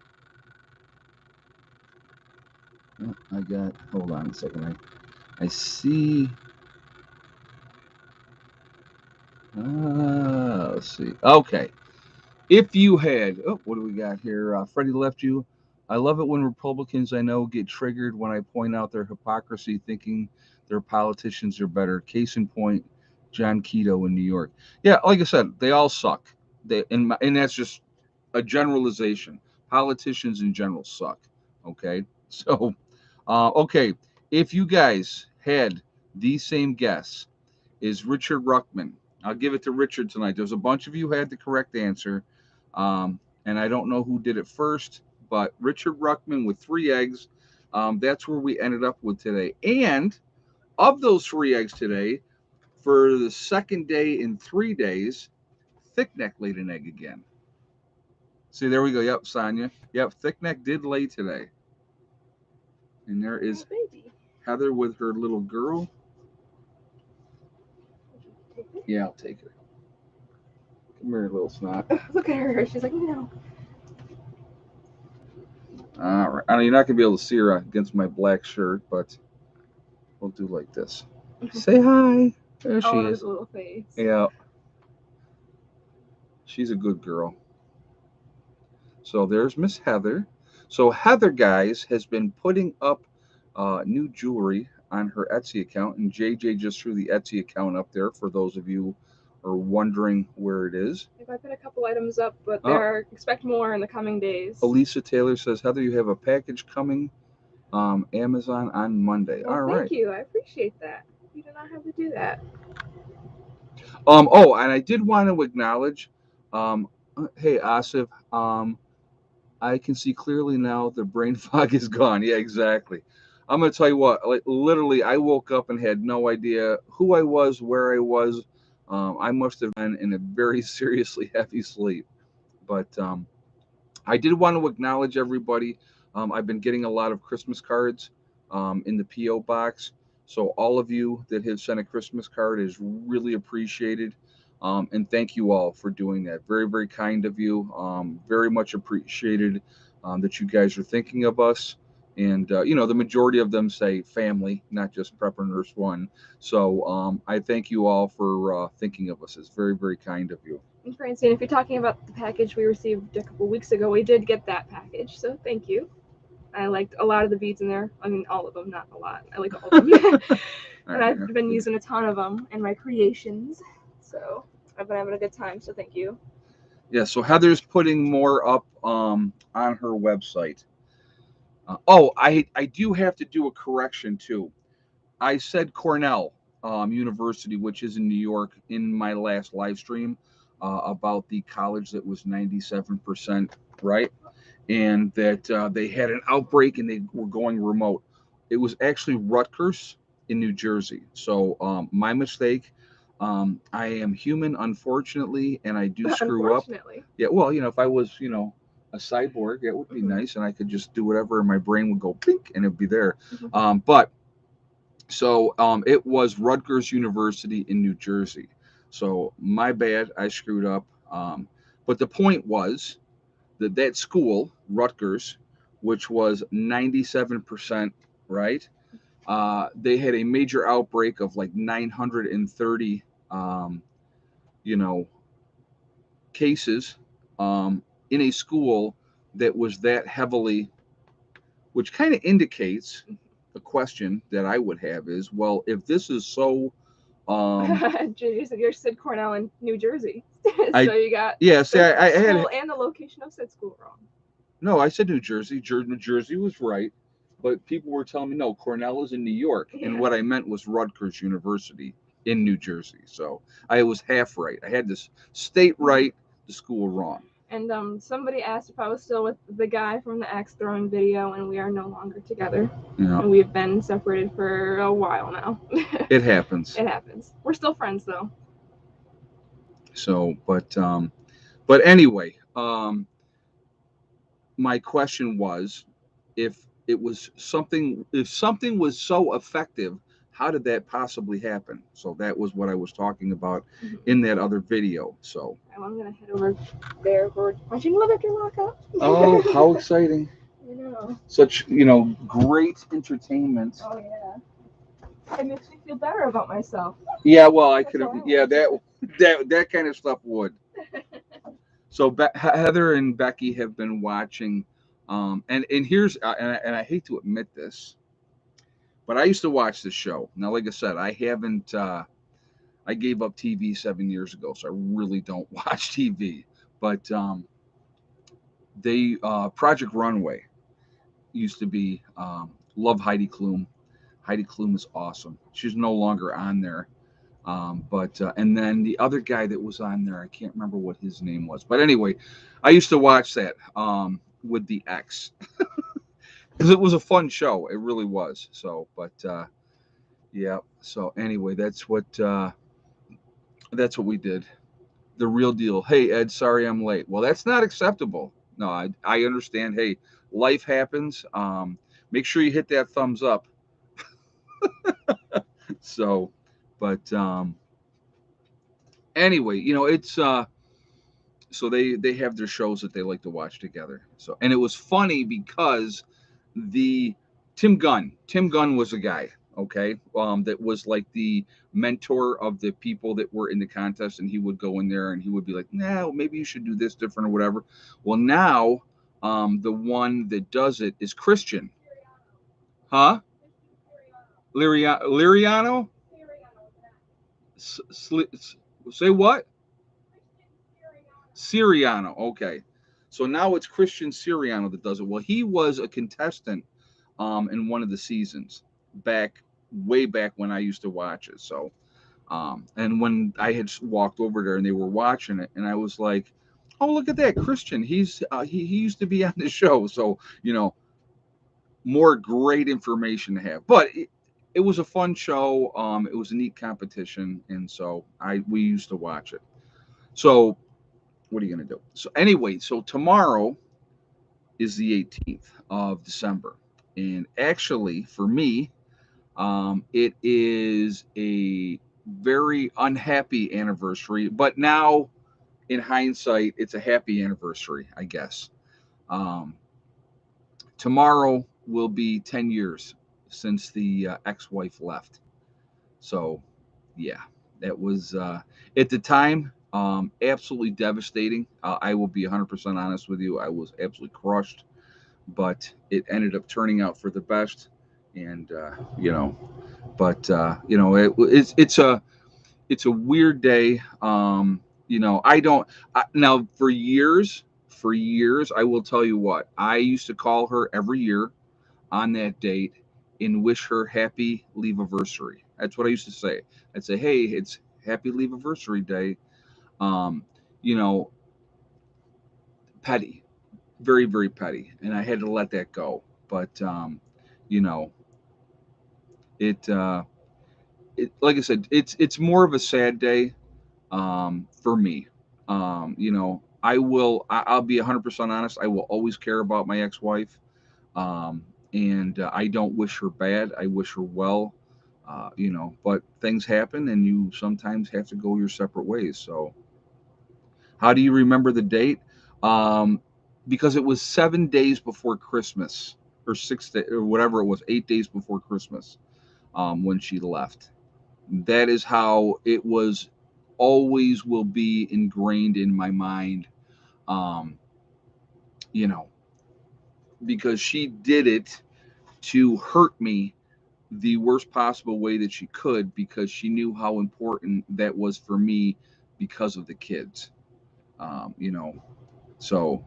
Oh, I got. Hold on a second. I see. Let's see. Okay. If you had, oh, what do we got here? Freddie left you. I love it when Republicans I know get triggered when I point out their hypocrisy, thinking their politicians are better. Case in point, John Keto in New York. Yeah, like I said, they all suck. And that's just a generalization. Politicians in general suck. Okay, so okay, if you guys had the same guess, is Richard Ruckman. I'll give it to Richard tonight. There's a bunch of you who had the correct answer, and I don't know who did it first, but Richard Ruckman with 3 eggs. That's where we ended up with today. And of those 3 eggs today, for the second day in 3 days, Thickneck laid an egg again. See, there we go. Yep, Sonia. Yep, Thickneck did lay today. And there is baby. Heather with her little girl. Yeah, I'll take her. Come here, little snot. Look at her. She's like, no. All right. I know you're not gonna be able to see her against my black shirt, but we'll do like this. Say hi. There she is. A little face. Yeah. She's a good girl. So there's Miss Heather. So Heather, guys, has been putting up new jewelry on her Etsy account, and JJ just threw the Etsy account up there for those of you who are wondering where it is. I put a couple items up, but expect more in the coming days. Elisa Taylor says, Heather, you have a package coming Amazon on Monday. Well, all right. Thank you. I appreciate that. You do not have to do that. Oh, and I did want to acknowledge, hey Asif, I can see clearly now the brain fog is gone. Yeah, exactly. I'm gonna tell you what, like literally, I woke up and had no idea who I was, where I was. I must have been in a very seriously heavy sleep. But I did want to acknowledge everybody. I've been getting a lot of Christmas cards in the PO box. So all of you that have sent a Christmas card is really appreciated. And thank you all for doing that. Very, very kind of you. Very much appreciated that you guys are thinking of us. And, the majority of them say family, not just Prepper Nurse One. So I thank you all for thinking of us. It's very, very kind of you. And Francine, if you're talking about the package we received a couple weeks ago, we did get that package. So thank you. I liked a lot of the beads in there. I mean, all of them, not a lot. I like all of them. And I've been using a ton of them in my creations. So I've been having a good time. So thank you. Yeah, so Heather's putting more up on her website. I do have to do a correction too. I said Cornell University, which is in New York, in my last live stream about the college that was 97%, right? And that they had an outbreak and they were going remote. It was actually Rutgers in New Jersey. So my mistake. I am human, unfortunately, and I do screw up. Unfortunately. Yeah, well, if I was, a cyborg, it would be nice, and I could just do whatever, and my brain would go pink, and it'd be there. But so it was Rutgers University in New Jersey. So my bad, I screwed up. But the point was that school, Rutgers, which was 97%, right? They had a major outbreak of like 930, you know, cases in a school that was that heavily, which kind of indicates a question that I would have is, well, if this is so You said Cornell in New Jersey. I So you got yeah, see, the I had school and the location of said school wrong. no, I said New Jersey. New Jersey was right, but people were telling me no, Cornell is in New York, and what I meant was Rutgers University in New Jersey. So I was half right. I had this state right, the school wrong. And somebody asked if I was still with the guy from the axe throwing video, and we are no longer together. Yeah, And we've been separated for a while now. it happens. It happens. We're still friends though. So, but anyway, my question was, if if something was so effective, how did that possibly happen? So that was what I was talking about in that other video. So Well, I'm gonna head over there for watching Love After Lockup. oh, how exciting! I know. Such great entertainment. Oh yeah. It makes me feel better about myself. Yeah, well, I That's could have. all I Yeah, want. that kind of stuff would. So Heather and Becky have been watching, and here's and I hate to admit this, but I used to watch this show. Now, like I said, I haven't. I gave up TV 7 years ago, so I really don't watch TV. But they Project Runway used to be love Heidi Klum. Heidi Klum is awesome. She's no longer on there. But and then the other guy that was on there, I can't remember what his name was. But anyway, I used to watch that with the ex because it was a fun show. It really was. So, but yeah. So anyway, that's what we did. The real deal. Hey Ed, sorry I'm late. Well, that's not acceptable. No, I understand. Hey, life happens. Make sure you hit that thumbs up. So, but anyway, it's so they have their shows that they like to watch together. So, and it was funny because the Tim Gunn was a guy, okay, that was like the mentor of the people that were in the contest, and he would go in there and he would be like, no, maybe you should do this different or whatever. Well, now the one that does it is Christian, huh? Liriano. Say what? Siriano. Okay. So now it's Christian Siriano that does it. Well, he was a contestant in one of the seasons back way back when I used to watch it. So and when I had walked over there and they were watching it, and I was like, "Oh, look at that, Christian! He used to be on the show." So more great information to have. But it was a fun show. It was a neat competition, and so we used to watch it. So what are you gonna do? So anyway, so tomorrow is the 18th of December, and actually for me, it is a very unhappy anniversary. But now, in hindsight, it's a happy anniversary, I guess. Um, Tomorrow will be 10 years since the ex-wife left. So, yeah, that was at the time absolutely devastating. I will be 100% honest with you. I was absolutely crushed. but it ended up turning out for the best. And but it's a weird day. I don't now for years I will tell you what, I used to call her every year on that date and wish her happy leave anniversary. That's what I used to say. I'd say, hey, it's happy leave anniversary day. Um, you know, Petty, very very petty, and I had to let that go. But you know, it like I said, it's more of a sad day for me. I'll be 100% honest. I will always care about my ex-wife, um, and I don't wish her bad. I wish her well. But things happen, and you sometimes have to go your separate ways. So, how do you remember the date? Um, because it was 7 days before Christmas, or 6 day, or whatever it was, 8 days before Christmas, when she left. That is how it was. Always will be ingrained in my mind. Um, you know, because she did it to hurt me the worst possible way that she could, because she knew how important that was for me because of the kids. Um, you know, so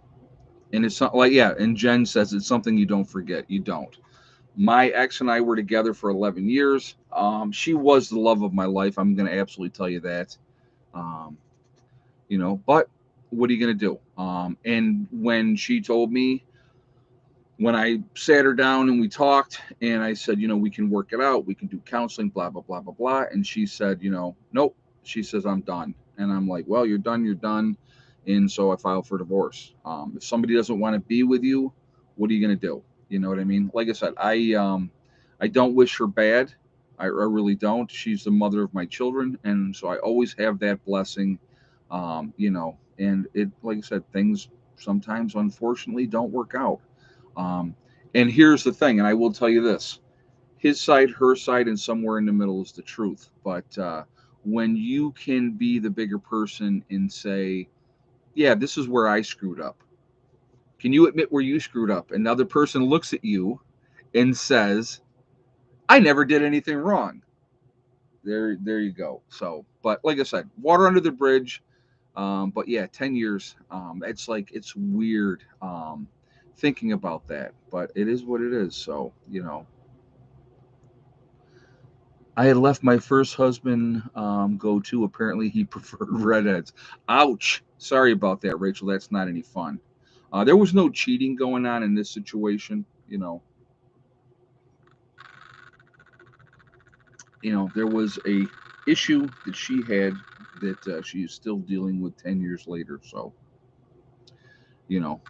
and it's not like, yeah. And Jen says it's something you don't forget. You don't. My ex and I were together for 11 years. She was the love of my life. I'm going to absolutely tell you that. Um, but what are you going to do? And when she told me, when I sat her down and we talked, and I said, we can work it out, we can do counseling, blah, blah, blah, blah, blah. And she said, nope. She says, I'm done. And I'm like, well, you're done, you're done. And so I filed for divorce. If somebody doesn't want to be with you, what are you going to do? You know what I mean? Like I said, I don't wish her bad. I really don't. She's the mother of my children. And so I always have that blessing, and it, like I said, things sometimes unfortunately don't work out. um, and here's the thing, and I will tell you this: his side, her side, and somewhere in the middle is the truth. But when you can be the bigger person and say, yeah, this is where I screwed up. Can you admit where you screwed up? And the other person looks at you and says, I never did anything wrong. There you go. So, but like I said, water under the bridge. But yeah, 10 years. It's weird thinking about that, but it is what it is. So, I had left my first husband go to. Apparently, he preferred redheads. Ouch. Sorry about that, Rachel. That's not any fun. There was no cheating going on in this situation. There was a issue that she had that she is still dealing with 10 years later. So, you know,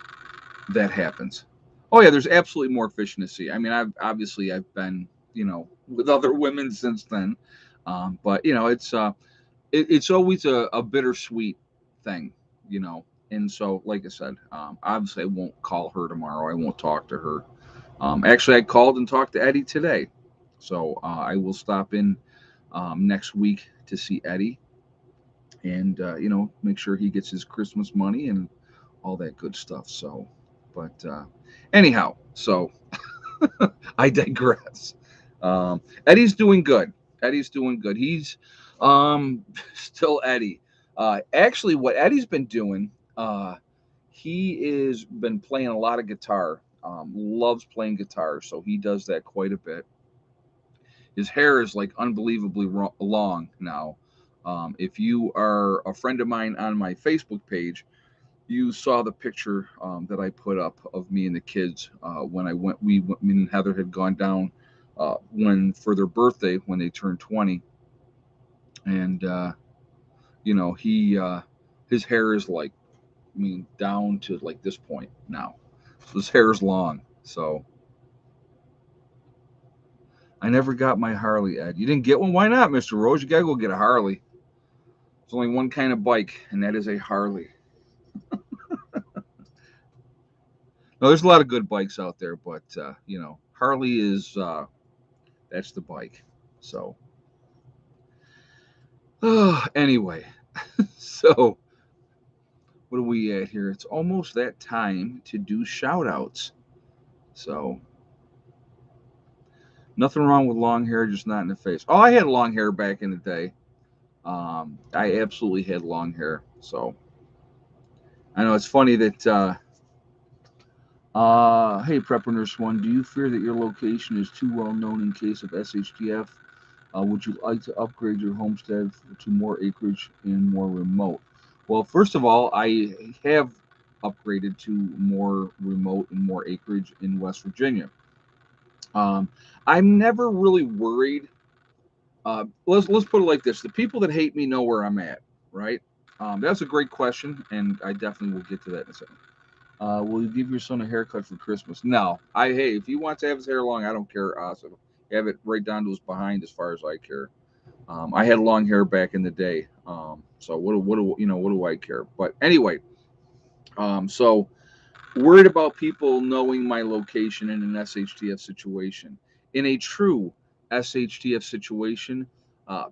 that happens. Oh yeah, there's absolutely more fish in the sea. I mean, I've been with other women since then, but it's always a bittersweet thing, you know. And so, like I said, obviously I won't call her tomorrow. I won't talk to her. Actually, I called and talked to Eddie today, so I will stop in next week to see Eddie, and make sure he gets his Christmas money and all that good stuff. So, but anyhow, so I digress. Eddie's doing good. Eddie's doing good. He's still Eddie. Actually, what Eddie's been doing, he is been playing a lot of guitar. Loves playing guitar, so he does that quite a bit. His hair is like unbelievably long now. If you are a friend of mine on my Facebook page, you saw the picture that I put up of me and the kids when I went. Me and Heather had gone down when for their birthday when they turned 20, and he his hair is like, down to like this point now. So his hair is long. So I never got my Harley, Ed. You didn't get one? Why not, Mr. Rose? You gotta go get a Harley. There's only one kind of bike, and that is a Harley. No, there's a lot of good bikes out there, but Harley is that's the bike. So anyway, so what are we at here? It's almost that time to do shout outs. So nothing wrong with long hair, just not in the face. Oh, I had long hair back in the day. I absolutely had long hair. So I know it's funny that. Hey, Prepper Nurse One, do you fear that your location is too well known in case of SHTF? Would you like to upgrade your homestead to more acreage and more remote? Well, first of all, I have upgraded to more remote and more acreage in West Virginia. Um, I'm never really worried. Let's put it like this: the people that hate me know where I'm at, right? That's a great question, and I definitely will get to that in a second. Will you give your son a haircut for Christmas? No. Hey, if he wants to have his hair long, I don't care. So have it right down to his behind, as far as I care. I had long hair back in the day, so what do I care? But anyway, so worried about people knowing my location in an SHTF situation. In a true SHTF situation,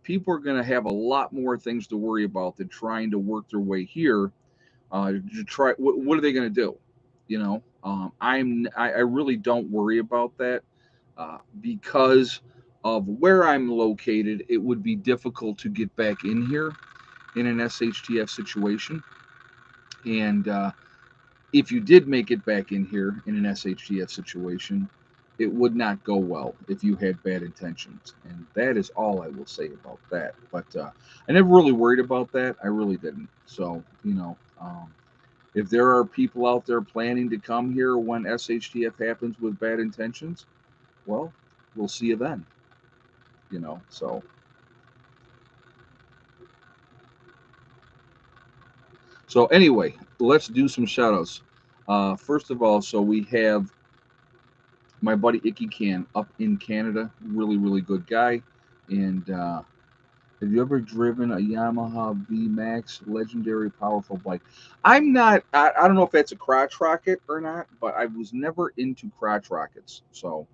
people are going to have a lot more things to worry about than trying to work their way here. To try, what are they going to do? I really don't worry about that because of where I'm located. It would be difficult to get back in here in an SHTF situation, and if you did make it back in here in an SHTF situation, it would not go well if you had bad intentions. And that is all I will say about that. But I never really worried about that. I really didn't. So, if there are people out there planning to come here when SHTF happens with bad intentions, well, we'll see you then. So anyway, let's do some shout outs. First of all, so we have my buddy Icky Can up in Canada, really, really good guy. And have you ever driven a Yamaha V Max legendary powerful bike? I'm not, I don't know if that's a crotch rocket or not, but I was never into crotch rockets. So,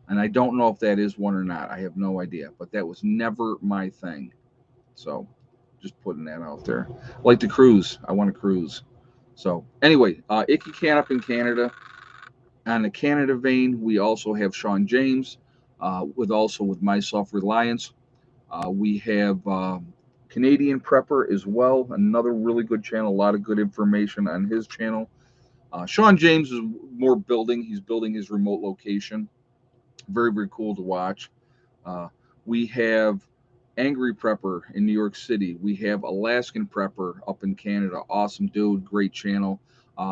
and I don't know if that is one or not. I have no idea, but that was never my thing. So, just putting that out there. I like to cruise. I want to cruise. So, anyway, Icky Can up in Canada. On the Canada vein, we also have Sean James, with myself Reliance. We have Canadian Prepper as well, another really good channel. A lot of good information on his channel. Sean James is more building. He's building his remote location. Very, very cool to watch. Uh, we have Angry Prepper in New York City. We have Alaskan Prepper up in Canada. Awesome dude, great channel.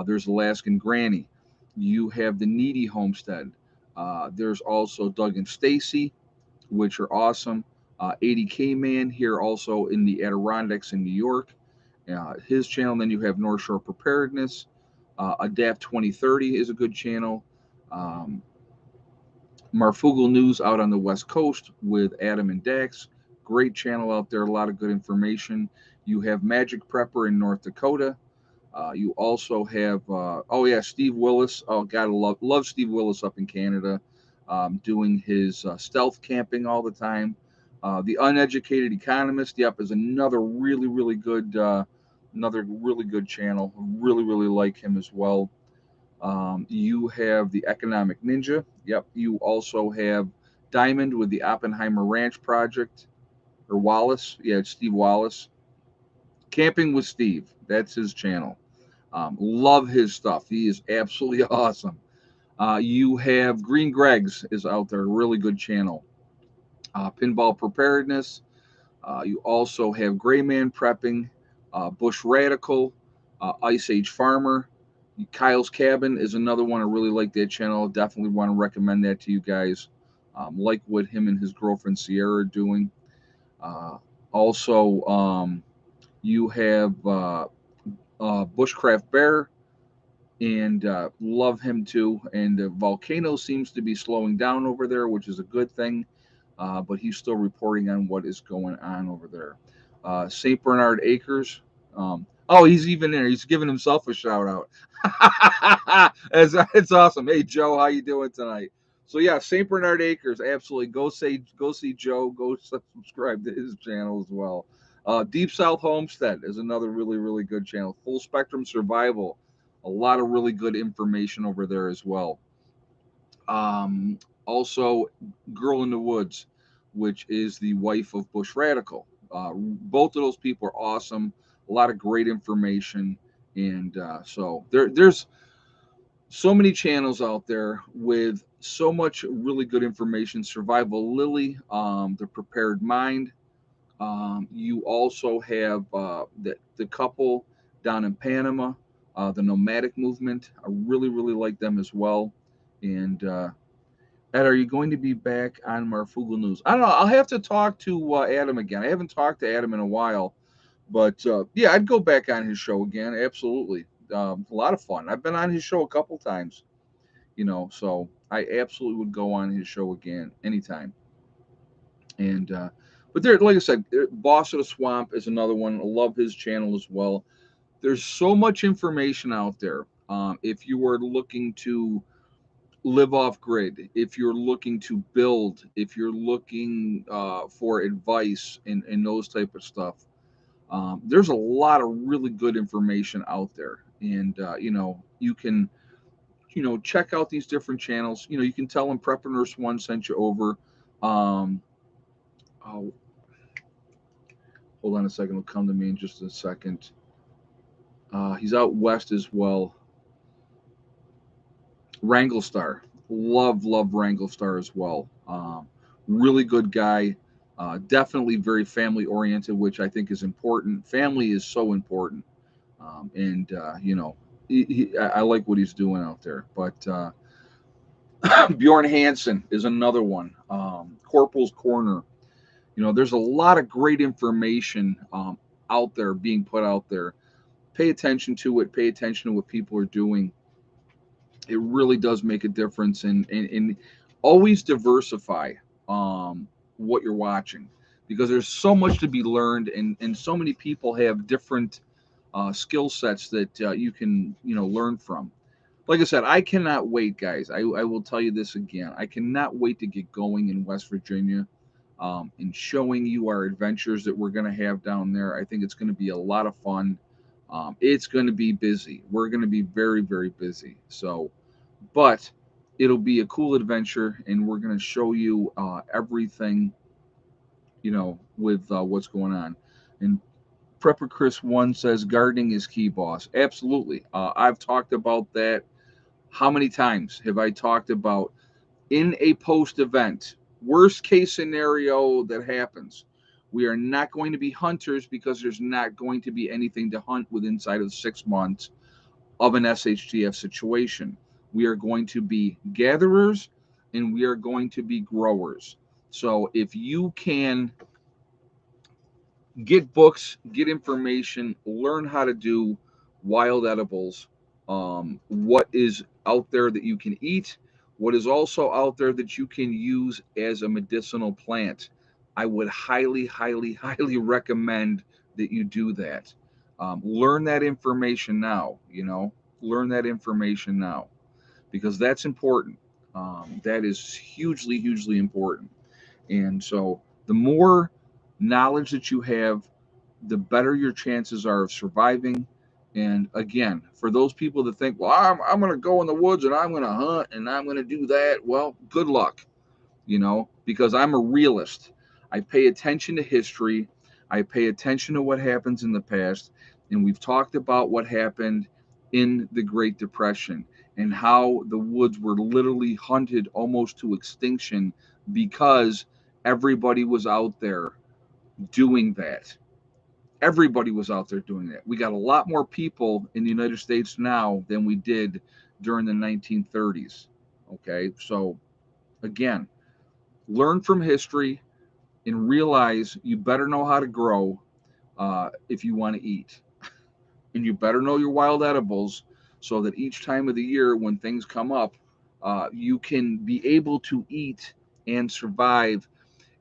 There's Alaskan Granny. You have the Needy Homestead. There's also Doug and Stacy, which are awesome. 80K Man here also in the Adirondacks in New York. His channel. Then you have North Shore Preparedness. Adapt 2030 is a good channel. Um, Marfugal News out on the West Coast with Adam and Dax. Great channel out there, a lot of good information. You have Magic Prepper in North Dakota. You also have, Steve Willis. Oh, gotta love Steve Willis up in Canada, doing his stealth camping all the time. The Uneducated Economist, yep, is another really good channel. Really, really like him as well. You have the Economic Ninja. Yep. You also have Diamond with the Oppenheimer Ranch Project, or Wallace. Yeah, it's Steve Wallace. Camping with Steve. That's his channel. Love his stuff. He is absolutely awesome. You have Green Greg's is out there. Really good channel. Pinball Preparedness. You also have Gray Man Prepping, Bush Radical, Ice Age Farmer. Kyle's Cabin is another one. I really like that channel. Definitely want to recommend that to you guys. Like what him and his girlfriend Sierra are doing. Uh, also, you have Bushcraft Bear, and love him too. And the volcano seems to be slowing down over there, which is a good thing. But he's still reporting on what is going on over there. St. Bernard Acres. He's even there. He's giving himself a shout out. It's awesome. Hey Joe, how you doing tonight? So yeah, St. Bernard Acres, absolutely. Go see Joe. Go subscribe to his channel as well. Deep South Homestead is another really, really good channel. Full Spectrum Survival, a lot of really good information over there as well. Also, Girl in the Woods, which is the wife of Bush Radical. Both of those people are awesome. A lot of great information, and so there's so many channels out there with so much really good information. Survival Lily, the Prepared Mind. You also have the couple down in Panama, the Nomadic Movement. I really like them as well. And Ed, are you going to be back on Marfugal News? I don't know. I'll have to talk to Adam again. I haven't talked to Adam in a while, but yeah, I'd go back on his show again. Absolutely, a lot of fun. I've been on his show a couple times, so I absolutely would go on his show again anytime. And but there, like I said, Boss of the Swamp is another one. I love his channel as well. There's so much information out there. If you are looking to live off grid, if you're looking to build, if you're looking for advice and those type of stuff, there's a lot of really good information out there. And you can check out these different channels. You can tell them Prepper Nurse One sent you over. Um, oh, hold on a second, it'll come to me in just a second. He's out west as well. Wrangle Star, love Wrangle Star as well. Really good guy. Definitely very family oriented, which I think is important. Family is so important, and I like what he's doing out there. But Bjorn Hansen is another one. Corporal's Corner. There's a lot of great information out there being put out there. Pay attention to it. Pay attention to what people are doing. It really does make a difference, and always diversify what you're watching, because there's so much to be learned, and so many people have different skill sets that you can learn from. Like I said, I cannot wait, guys. I will tell you this again. I cannot wait to get going in West Virginia, and showing you our adventures that we're going to have down there. I think it's going to be a lot of fun. It's going to be busy. We're going to be very busy. So, but it'll be a cool adventure, and we're going to show you everything, with what's going on. And Prepper Chris One says gardening is key, boss. Absolutely. I've talked about that. How many times have I talked about in a post event, worst case scenario that happens? We are not going to be hunters because there's not going to be anything to hunt with inside of 6 months of an SHTF situation. We are going to be gatherers, and we are going to be growers. So if you can get books, get information, learn how to do wild edibles, what is out there that you can eat, what is also out there that you can use as a medicinal plant. I would highly recommend that you do that. Learn that information now, learn that information now, because that's important. That is hugely important. And so the more knowledge that you have, the better your chances are of surviving. And again, for those people that think, well, I'm going to go in the woods and I'm going to hunt and I'm going to do that, well, good luck, because I'm a realist. I pay attention to history. I pay attention to what happens in the past. And we've talked about what happened in the Great Depression and how the woods were literally hunted almost to extinction because everybody was out there doing that. Everybody was out there doing that. We got a lot more people in the United States now than we did during the 1930s. Okay, so again, learn from history and realize you better know how to grow if you want to eat. And you better know your wild edibles so that each time of the year when things come up, you can be able to eat and survive.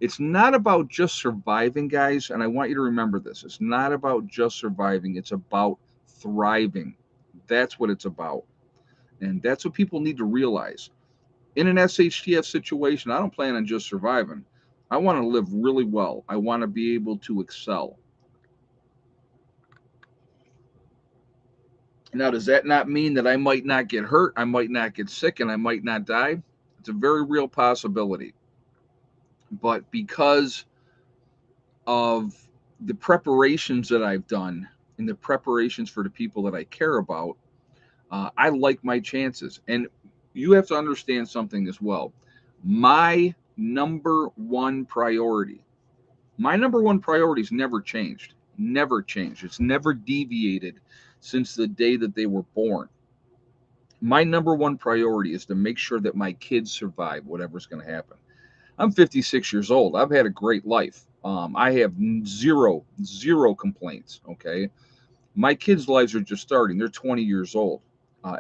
It's not about just surviving, guys, and I want you to remember this. It's not about just surviving, it's about thriving. That's what it's about. And that's what people need to realize. In an SHTF situation, I don't plan on just surviving. I want to live really well. I want to be able to excel. Now, does that not mean that I might not get hurt, I might not get sick, and I might not die? It's a very real possibility. But because of the preparations that I've done and the preparations for the people that I care about, I like my chances. And you have to understand something as well. My number one priority, my number one priority has never changed. Never changed. It's never deviated since the day that they were born. My number one priority is to make sure that my kids survive whatever's going to happen. I'm 56 years old. I've had a great life. I have zero complaints. Okay. My kids' lives are just starting. They're 20 years old,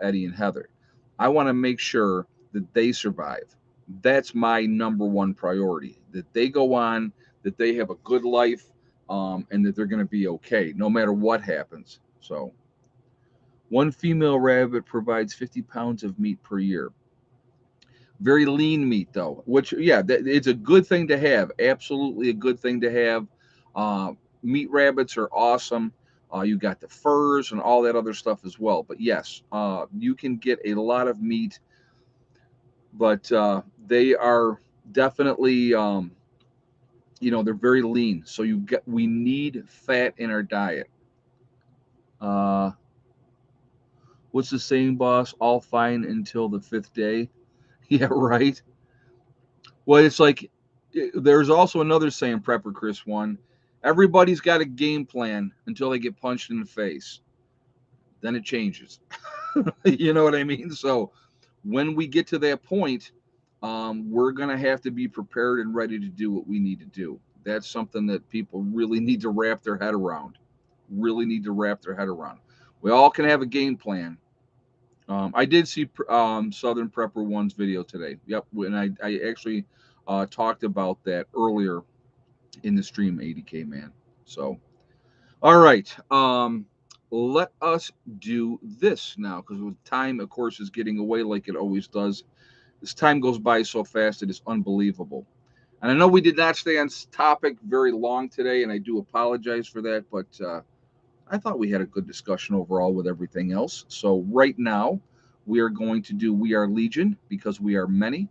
Eddie and Heather. I want to make sure that they survive. That's my number one priority. That they go on, that they have a good life, and that they're going to be okay no matter what happens. So, one female rabbit provides 50 pounds of meat per year. Very lean meat, though, which, yeah, it's a good thing to have. Absolutely a good thing to have. Uh, Meat rabbits are awesome. You got the furs and all that other stuff as well. But yes, you can get a lot of meat, but they are definitely, they're very lean. So we need fat in our diet. Uh, what's the saying, boss? All fine until the fifth day. Yeah, right. Well, it's like there's also another saying, Prepper Chris one. Everybody's got a game plan until they get punched in the face. Then it changes. You know what I mean? So when we get to that point, we're going to have to be prepared and ready to do what we need to do. That's something that people really need to wrap their head around. Really need to wrap their head around. We all can have a game plan. I did see Southern Prepper One's video today. Yep, and I actually talked about that earlier in the stream, 80K man. So, all right, let us do this now because time, of course, is getting away like it always does. This time goes by so fast; it is unbelievable. And I know we did not stay on topic very long today, and I do apologize for that. But I thought we had a good discussion overall with everything else. So right now, we are going to do We Are Legion because we are many.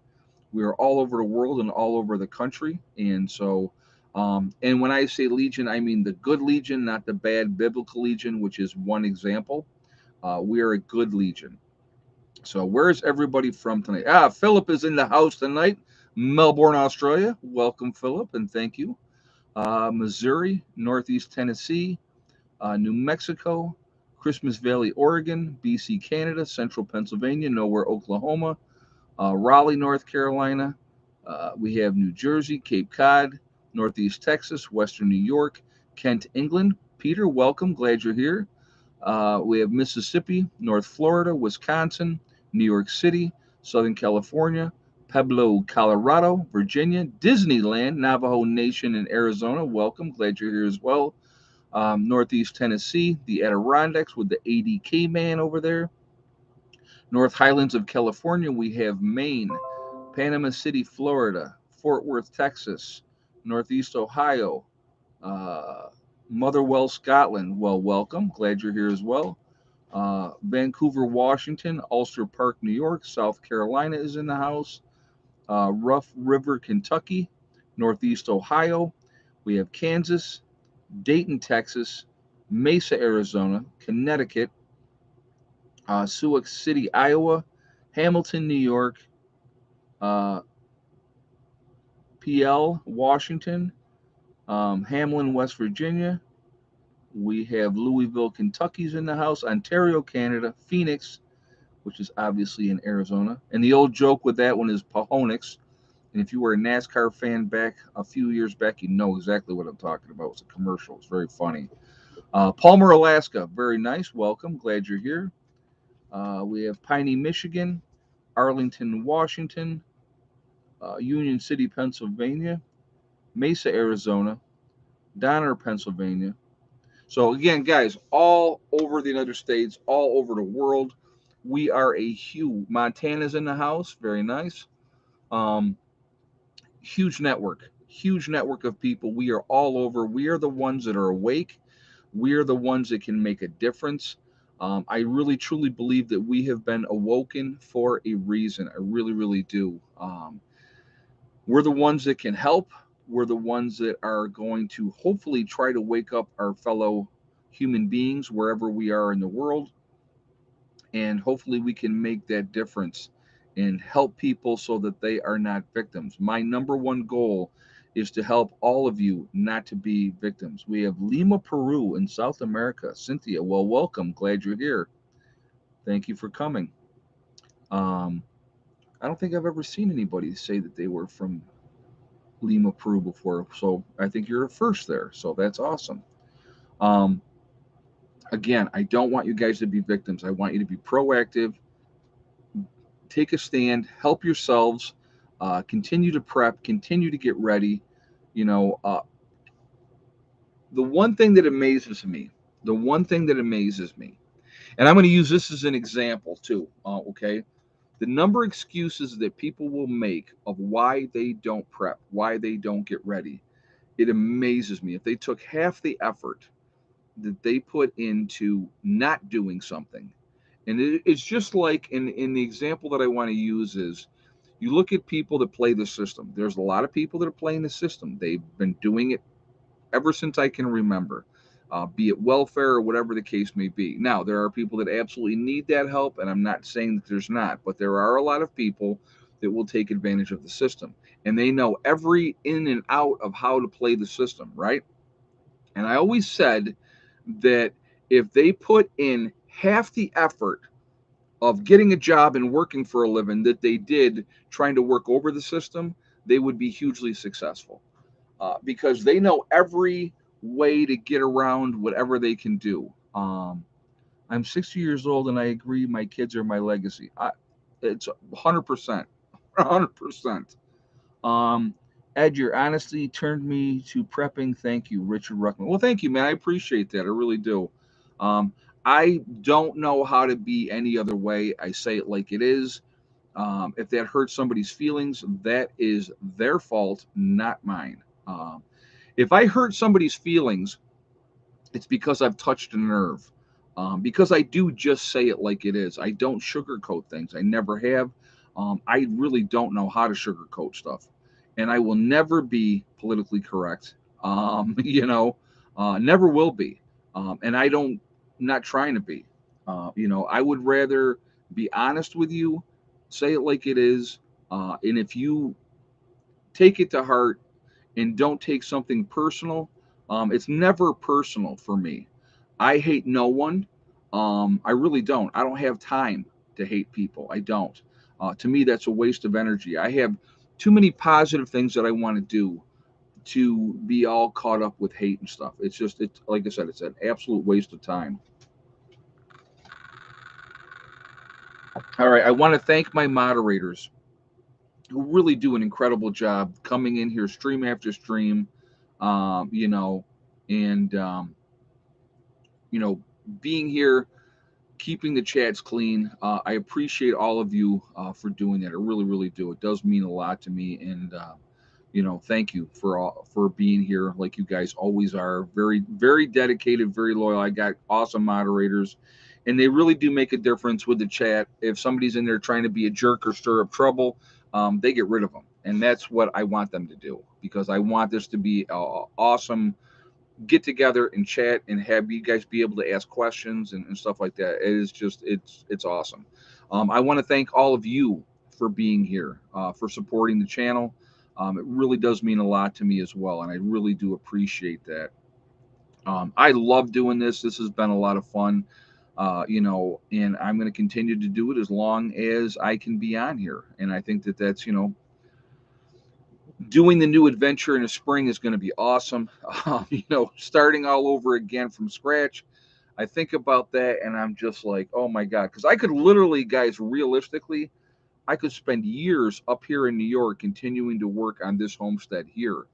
We are all over the world and all over the country. And so, and when I say Legion, I mean the good Legion, not the bad biblical Legion, which is one example. We are a good Legion. So where's everybody from tonight? Philip is in the house tonight. Melbourne, Australia. Welcome, Philip, and thank you. Missouri, Northeast Tennessee, New Mexico, Christmas Valley, Oregon, BC, Canada, Central Pennsylvania, Nowhere, Oklahoma, Raleigh, North Carolina. We have New Jersey, Cape Cod, Northeast Texas, Western New York, Kent, England. Peter, welcome. Glad you're here. We have Mississippi, North Florida, Wisconsin, New York City, Southern California, Pueblo, Colorado, Virginia, Disneyland, Navajo Nation, and Arizona. Welcome. Glad you're here as well. Northeast Tennessee, the Adirondacks with the ADK man over there. North Highlands of California, we have Maine, Panama City, Florida, Fort Worth, Texas, Northeast Ohio, uh, Motherwell, Scotland. Well, welcome. Glad you're here as well. Vancouver, Washington, Ulster Park, New York, South Carolina is in the house. Rough River, Kentucky, Northeast Ohio. We have Kansas, Dayton, Texas, Mesa, Arizona, Connecticut, Sioux City, Iowa, Hamilton, New York, uh, PL, Washington, Hamlin, West Virginia. We have Louisville, Kentucky's in the house, Ontario, Canada, Phoenix, which is obviously in Arizona. And the old joke with that one is Pahonix. And if you were a NASCAR fan back a few years back, you know exactly what I'm talking about. It's a commercial. It's very funny. Palmer, Alaska. Very nice. Welcome. Glad you're here. We have Piney, Michigan, Arlington, Washington, Union City, Pennsylvania, Mesa, Arizona, Donner, Pennsylvania. So again, guys, all over the United States, all over the world, we are a huge. Montana's in the house. Very nice. Um, huge network of people. We are all over. We are the ones that are awake. We are the ones that can make a difference. I really truly believe that we have been awoken for a reason. I really, really do. We're the ones that can help. We're the ones that are going to hopefully try to wake up our fellow human beings wherever we are in the world. And hopefully we can make that difference and help people so that they are not victims. My number one goal is to help all of you not to be victims. We have Lima, Peru in South America. Cynthia, well, welcome. Glad you're here. Thank you for coming. Um, I don't think I've ever seen anybody say that they were from Lima, Peru before. So I think you're a first there. So that's awesome. Um, again, I don't want you guys to be victims. I want you to be proactive, take a stand, help yourselves, continue to prep, continue to get ready. You know, the one thing that amazes me, the one thing that amazes me, and I'm going to use this as an example too, okay? The number of excuses that people will make of why they don't prep, why they don't get ready, it amazes me. If they took half the effort that they put into not doing something, and it's just like in the example that I want to use is you look at people that play the system. There's a lot of people that are playing the system. They've been doing it ever since I can remember, be it welfare or whatever the case may be. Now, there are people that absolutely need that help, and I'm not saying that there's not, but there are a lot of people that will take advantage of the system. And they know every in and out of how to play the system, right? And I always said that if they put in half the effort of getting a job and working for a living that they did trying to work over the system, they would be hugely successful because they know every way to get around whatever they can do. I'm 60 years old and I agree my kids are my legacy. It's 100%. 100%. Um, Ed, your honesty turned me to prepping. Thank you, Richard Ruckman. Well, thank you, man. I appreciate that. I really do. Um, I don't know how to be any other way. I say it like it is. If that hurts somebody's feelings, that is their fault, not mine. If I hurt somebody's feelings, it's because I've touched a nerve. Because I do just say it like it is. I don't sugarcoat things. I never have. I really don't know how to sugarcoat stuff. And I will never be politically correct. Never will be. And I don't, not trying to be. I would rather be honest with you, say it like it is. And if you take it to heart and don't take something personal. It's never personal for me. I hate no one. I really don't. I don't have time to hate people. I don't. To me, that's a waste of energy. I have too many positive things that I want to do to be all caught up with hate and stuff. It's like I said, it's an absolute waste of time. All right, I want to thank my moderators who really do an incredible job coming in here stream after stream, um, you know, and you know, being here, keeping the chats clean. I appreciate all of you for doing that. I really, really do. It does mean a lot to me, and thank you for being here, like you guys always are. Very, very dedicated, very loyal. I got awesome moderators, and they really do make a difference with the chat. If somebody's in there trying to be a jerk or stir up trouble, they get rid of them, and that's what I want them to do because I want this to be awesome get together and chat and have you guys be able to ask questions and stuff like that. It is just it's awesome. I want to thank all of you for being here, for supporting the channel. It really does mean a lot to me as well, and I really do appreciate that. I love doing this. This has been a lot of fun, and I'm going to continue to do it as long as I can be on here. And I think that that's doing the new adventure in the spring is going to be awesome. Starting all over again from scratch. I think about that and I'm just like, oh my God. Because I could literally, guys, realistically, I could spend years up here in New York continuing to work on this homestead here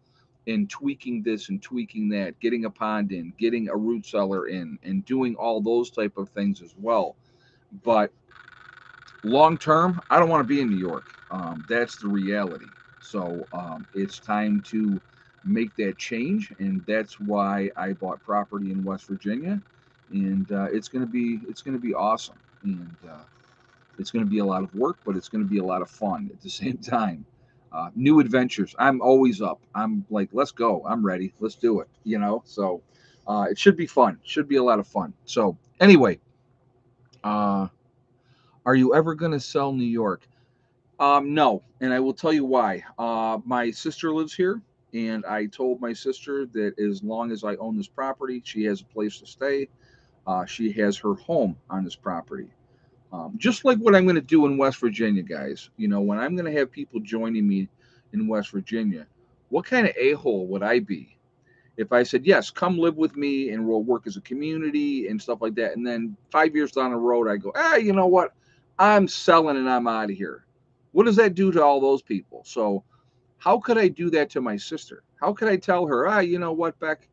and tweaking this and tweaking that, getting a pond in, getting a root cellar in, and doing all those type of things as well. But long term, I don't want to be in New York. That's the reality. So it's time to make that change, and that's why I bought property in West Virginia. and it's gonna be awesome, and it's gonna be a lot of work, but it's gonna be a lot of fun at the same time. New adventures. I'm always up. I'm like, let's go. I'm ready. Let's do it. So it should be fun. Should be a lot of fun. So anyway, uh, are you ever gonna sell New York? No, and I will tell you why. My sister lives here, and I told my sister that as long as I own this property, she has a place to stay. She has her home on this property. Just like what I'm going to do in West Virginia, guys. When I'm going to have people joining me in West Virginia, what kind of a hole would I be if I said, yes, come live with me and we'll work as a community and stuff like that? And then 5 years down the road, I go, you know what? I'm selling and I'm out of here. What does that do to all those people? So, how could I do that to my sister? How could I tell her, you know what, Beck?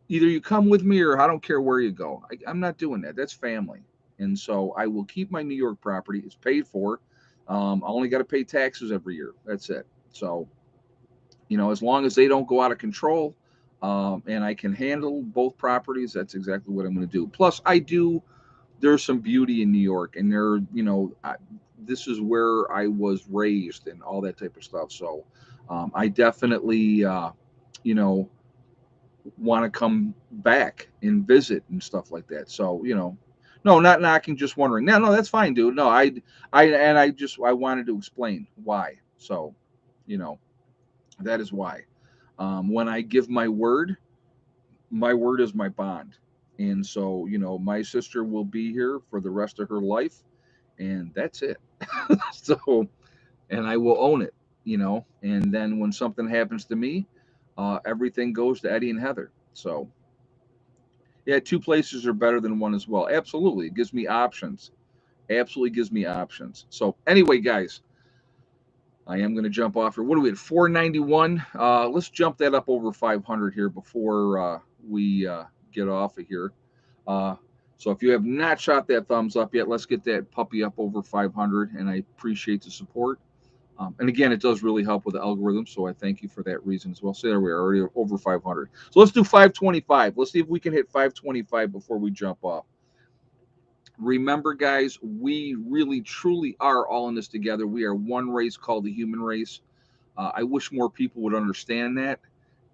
Either you come with me or I don't care where you go. I'm not doing that. That's family. And so I will keep my New York property. It's paid for. I only got to pay taxes every year. That's it. So, as long as they don't go out of control, and I can handle both properties, that's exactly what I'm going to do. Plus, there's some beauty in New York, and this is where I was raised and all that type of stuff. So, I definitely, you know, want to come back and visit and stuff like that. So, no, not knocking, just wondering. No, no, that's fine, dude. No, I wanted to explain why. So, you know, that is why. When I give my word is my bond. And so, my sister will be here for the rest of her life, and that's it. So, and I will own it, and then when something happens to me, everything goes to Eddie and Heather. So, yeah, two places are better than one as well. Absolutely. It gives me options. Absolutely gives me options. So, anyway, guys, I am going to jump off here. What are we at? 491. Let's jump that up over 500 here before we get off of here. Uh, so, if you have not shot that thumbs up yet, let's get that puppy up over 500. And I appreciate the support. And again, it does really help with the algorithm, so I thank you for that reason as well. So there we are, already over 500. So let's do 525. Let's see if we can hit 525 before we jump off. Remember, guys, we really, truly are all in this together. We are one race called the human race. I wish more people would understand that,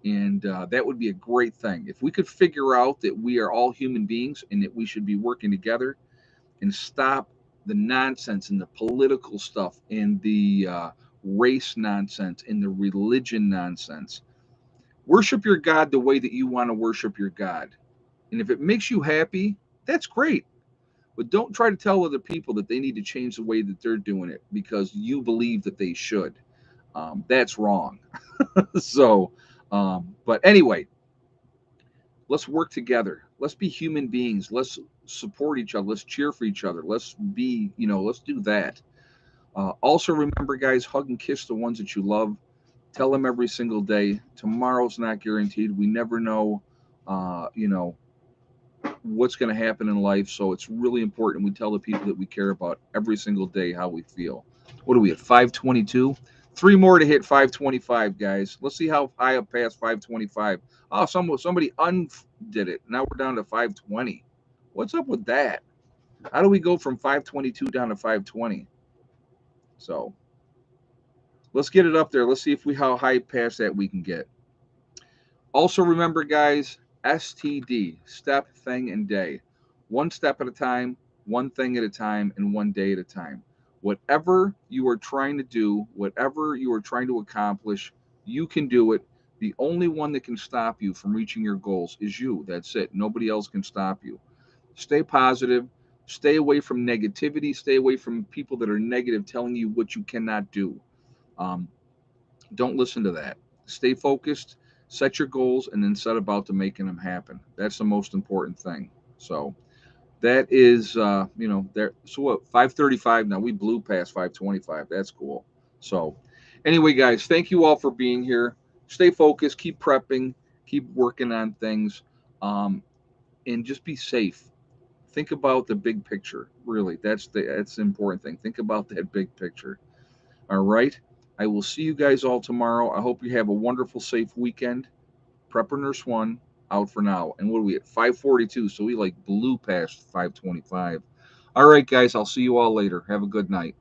and that would be a great thing. If we could figure out that we are all human beings and that we should be working together and stop the nonsense and the political stuff and the race nonsense and the religion nonsense. Worship your God the way that you want to worship your God. And if it makes you happy, that's great. But don't try to tell other people that they need to change the way that they're doing it because you believe that they should. That's wrong. So, but anyway, let's work together. Let's be human beings. Let's support each other. Let's cheer for each other. Let's do that. Also, remember, guys, hug and kiss the ones that you love. Tell them every single day. Tomorrow's not guaranteed. We never know, uh, you know, what's going to happen in life. So it's really important we tell the people that we care about every single day how we feel. What are we at? 522. Three more to hit 525, guys. Let's see how high up past 525. Oh, somebody undid it. Now we're down to 520. What's up with that? How do we go from 522 down to 520? So let's get it up there. Let's see if we how high past that we can get. Also remember, guys, STD, step, thing, and day. One step at a time, one thing at a time, and one day at a time. Whatever you are trying to do, whatever you are trying to accomplish, you can do it. The only one that can stop you from reaching your goals is you. That's it. Nobody else can stop you. Stay positive. Stay away from negativity. Stay away from people that are negative telling you what you cannot do. Um, don't listen to that. Stay focused, set your goals, and then set about to making them happen. That's the most important thing. So that is, there. So what? 535 now. We blew past 525. That's cool. So anyway, guys, thank you all for being here. Stay focused. Keep prepping. Keep working on things, and just be safe. Think about the big picture. Really, that's the important thing. Think about that big picture. All right. I will see you guys all tomorrow. I hope you have a wonderful, safe weekend. Prepper Nurse One, out for now. And what are we at? 5:42. So we like blew past 5:25. All right, guys. I'll see you all later. Have a good night.